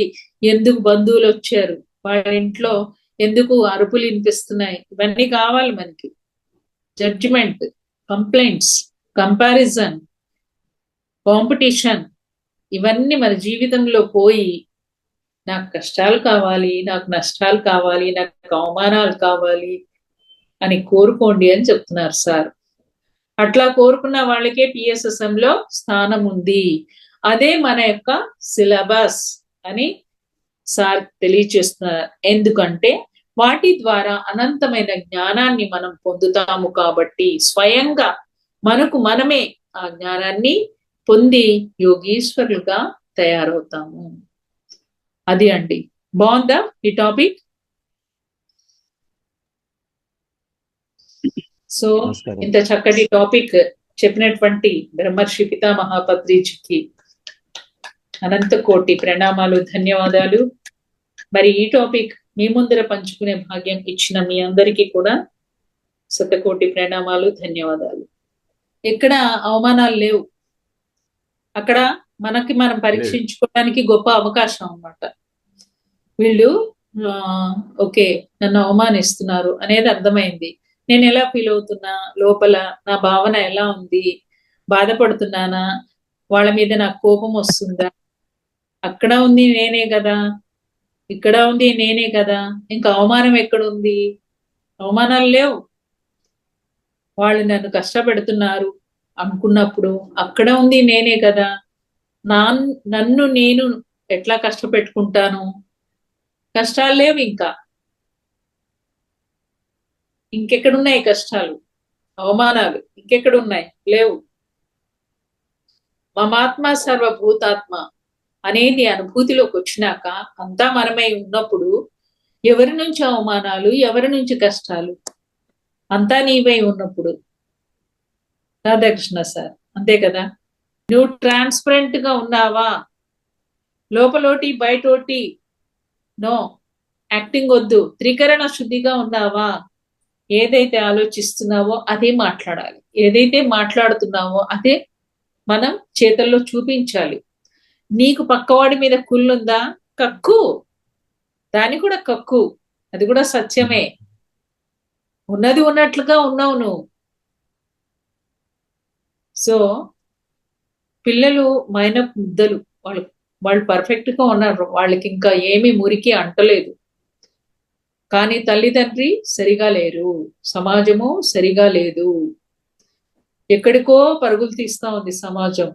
ఎందుకు బంధువులు వచ్చారు, వాళ్ళ ఇంట్లో ఎందుకు అరుపులు వినిపిస్తున్నాయి, ఇవన్నీ కావాలి మనకి. జడ్జిమెంట్, కంప్లైంట్స్, కంపారిజన్, కాంపిటీషన్, ఇవన్నీ మన జీవితంలో పోయి నాకు కష్టాలు కావాలి, నాకు నష్టాలు కావాలి, నాకు అవమానాలు కావాలి అని కోరుకోండి అని చెప్తున్నారు సార్. అట్లా కోరుకున్న వాళ్ళకే PSSM లో స్థానం ఉంది. అదే మన యొక్క సిలబస్ అని సార్ తెలియచేస్తున్నారు. ఎందుకంటే వాటి ద్వారా అనంతమైన జ్ఞానాన్ని మనం పొందుతాము కాబట్టి స్వయంగా మనమే ఆ జ్ఞానాన్ని పొంది యోగీశ్వరులుగా తయారవుతాము. అది అండి. బాగుందా ఈ టాపిక్? సో ఇంత చక్కటి టాపిక్ చెప్పినటువంటి బ్రహ్మర్షి పితామహ పత్రిజీకి అనంత కోటి ప్రణామాలు, ధన్యవాదాలు. మరి ఈ టాపిక్ మీ ముందర పంచుకునే భాగ్యం ఇచ్చిన మీ అందరికీ కూడా శతకోటి ప్రణామాలు, ధన్యవాదాలు. ఎక్కడ అవమానాలు లేవు. అక్కడ మనం పరీక్షించుకోవడానికి గొప్ప అవకాశం అన్నమాట. వీళ్ళు ఓకే నన్ను అవమానిస్తున్నారు అనేది అర్థమైంది. నేను ఎలా ఫీల్ అవుతున్నా, లోపల నా భావన ఎలా ఉంది, బాధపడుతున్నానా, వాళ్ళ మీద నాకు కోపం వస్తుందా, అక్కడ ఉంది నేనే కదా, ఇక్కడ ఉంది నేనే కదా, ఇంకా అవమానం ఎక్కడుంది? అవమానాలు లేవు. వాళ్ళు నన్ను కష్టపెడుతున్నారు అనుకున్నప్పుడు అక్కడ ఉంది నేనే కదా, నన్ను నేను ఎట్లా కష్టపెట్టుకుంటాను? కష్టాలు లేవు ఇంకా. ఇంకెక్కడున్నాయి కష్టాలు, అవమానాలు? ఇంకెక్కడున్నాయి? లేవు. మమాత్మ సర్వభూతాత్మ అనేది అనుభూతిలోకి వచ్చినాక, అంతా మనమై ఉన్నప్పుడు ఎవరి నుంచి అవమానాలు, ఎవరి నుంచి కష్టాలు? అంతా నీవై ఉన్నప్పుడు. రాధాకృష్ణ సార్ అంతే కదా. నువ్వు ట్రాన్స్పరెంట్ గా ఉన్నావా? లోపలోటి బయటోటి నో, యాక్టింగ్ వద్దు. త్రికరణ శుద్ధిగా ఉన్నావా? ఏదైతే ఆలోచిస్తున్నావో అదే మాట్లాడాలి, ఏదైతే మాట్లాడుతున్నావో అదే మనం చేతల్లో చూపించాలి. నీకు పక్కవాడి మీద కుళ్ళుందా? కక్కు, దాన్ని కూడా కక్కు, అది కూడా సత్యమే. ఉన్నది ఉన్నట్లుగా ఉన్నావు నువ్వు. సో పిల్లలు మైనపు ముద్దలు, వాళ్ళు పర్ఫెక్ట్ గా ఉన్నారు, వాళ్ళకి ఇంకా ఏమీ మురికి అంటలేదు. కానీ తల్లిదండ్రి సరిగా లేరు, సమాజము సరిగా లేదు. ఎక్కడికో పరుగులు తీస్తా ఉంది సమాజం.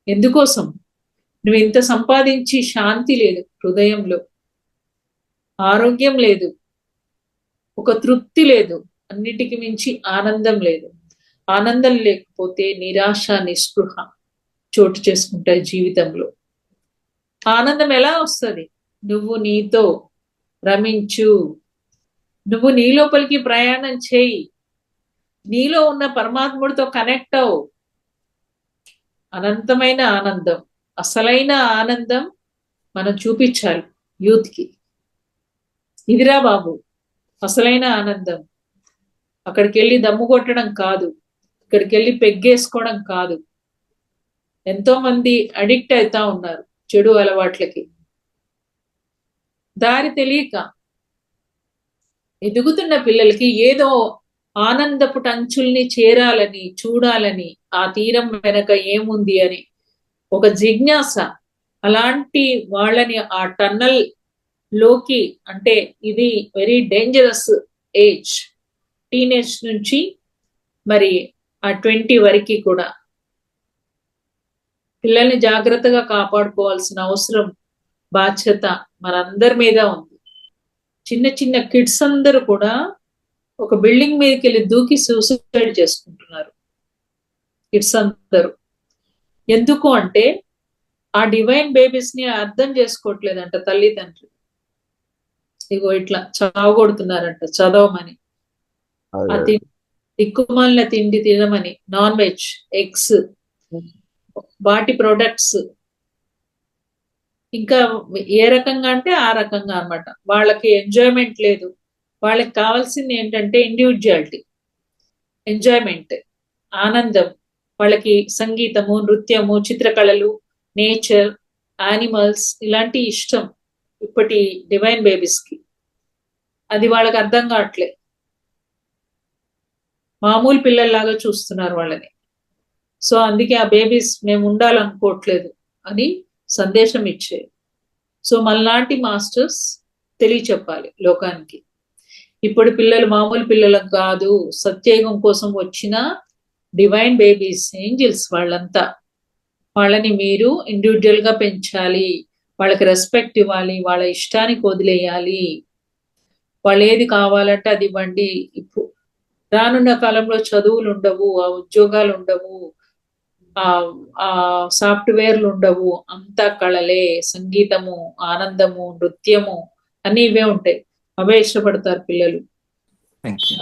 ఎందుకోసం? నువ్వు ఇంత సంపాదించి శాంతి లేదు హృదయంలో, ఆరోగ్యం లేదు, ఒక తృప్తి లేదు, అన్నిటికి మించి ఆనందం లేదు. ఆనందం లేకపోతే నిరాశ, నిస్పృహ చోటు చేసుకుంటాయి జీవితంలో. ఆనందం ఎలా వస్తుంది? నువ్వు నీతో రమించు, నువ్వు నీ లోపలికి ప్రయాణం చేయి, నీలో ఉన్న పరమాత్ముడితో కనెక్ట్ అవు. అనంతమైన ఆనందం, అసలైన ఆనందం మనం చూపించాలి యూత్ కి. ఇదిరా బాబు అసలైన ఆనందం. అక్కడికి వెళ్ళి దమ్ము కొట్టడం కాదు, ఇక్కడికి వెళ్ళి పెగ్గేసుకోవడం కాదు. ఎంతో మంది అడిక్ట్ అవుతా ఉన్నారు చెడు అలవాట్లకి, దారి తెలియక. ఎదుగుతున్న పిల్లలకి ఏదో ఆనందపు టంచుల్ని చేరాలని, చూడాలని, ఆ తీరం వెనక ఏముంది అని ఒక జిజ్ఞాస. అలాంటి వాళ్ళని ఆ టన్నల్ లోకి, అంటే ఇది వెరీ డేంజరస్ ఏజ్, టీనేజ్ నుంచి మరి ఆ 20 వరకు కూడా పిల్లల్ని జాగ్రత్తగా కాపాడుకోవాల్సిన అవసరం, బాధ్యత మనందరి మీద ఉంది. చిన్న చిన్న కిడ్స్ అందరూ కూడా ఒక బిల్డింగ్ మీదకి వెళ్ళి దూకి సూసైడ్ చేసుకుంటున్నారు కిడ్స్ అందరూ. ఎందుకు అంటే ఆ డివైన్ బేబీస్ ని అర్థం చేసుకోవట్లేదంట తల్లిదండ్రులు. ఇగో ఇట్లా చావగొడుతున్నారంట చదవమని, అది దిక్కుమాలిన తిండి తినమని, నాన్ వెజ్, ఎగ్స్, వాటి ప్రొడక్ట్స్, ఇంకా ఏ రకంగా అంటే ఆ రకంగా అన్నమాట. వాళ్ళకి ఎంజాయ్మెంట్ లేదు. వాళ్ళకి కావాల్సింది ఏంటంటే ఇండివిజువాలిటీ, ఎంజాయ్మెంట్, ఆనందం. వాళ్ళకి సంగీతము, నృత్యము, చిత్రకళలు, నేచర్, యానిమల్స్ ఇలాంటి ఇష్టం ఇప్పటి డివైన్ బేబీస్ కి. అది వాళ్ళకి అర్థం కావట్లే. మామూలు పిల్లల్లాగా చూస్తున్నారు వాళ్ళని. సో అందుకే ఆ బేబీస్ మేము ఉండాలనుకోవట్లేదు అని సందేశం ఇచ్చే. సో మనలాంటి మాస్టర్స్ తెలియచెప్పాలి లోకానికి. ఇప్పుడు పిల్లలు మామూలు పిల్లలకు కాదు, సత్యయుగం కోసం వచ్చిన డివైన్ బేబీస్, ఏంజిల్స్ వాళ్ళంతా. వాళ్ళని మీరు ఇండివిజువల్ గా పెంచాలి, వాళ్ళకి రెస్పెక్ట్ ఇవ్వాలి, వాళ్ళ ఇష్టానికి వదిలేయాలి. వాళ్ళు ఏది కావాలంటే అది ఇవ్వండి. ఇప్పుడు రానున్న కాలంలో చదువులు ఉండవు, ఆ ఉద్యోగాలు ఉండవు, ఆ సాఫ్ట్వేర్లు ఉండవు, అంతా కళలే, సంగీతము, ఆనందము, నృత్యము అన్ని ఇవే ఉంటాయి. అవే ఇష్టపడతారు పిల్లలు. Thank you.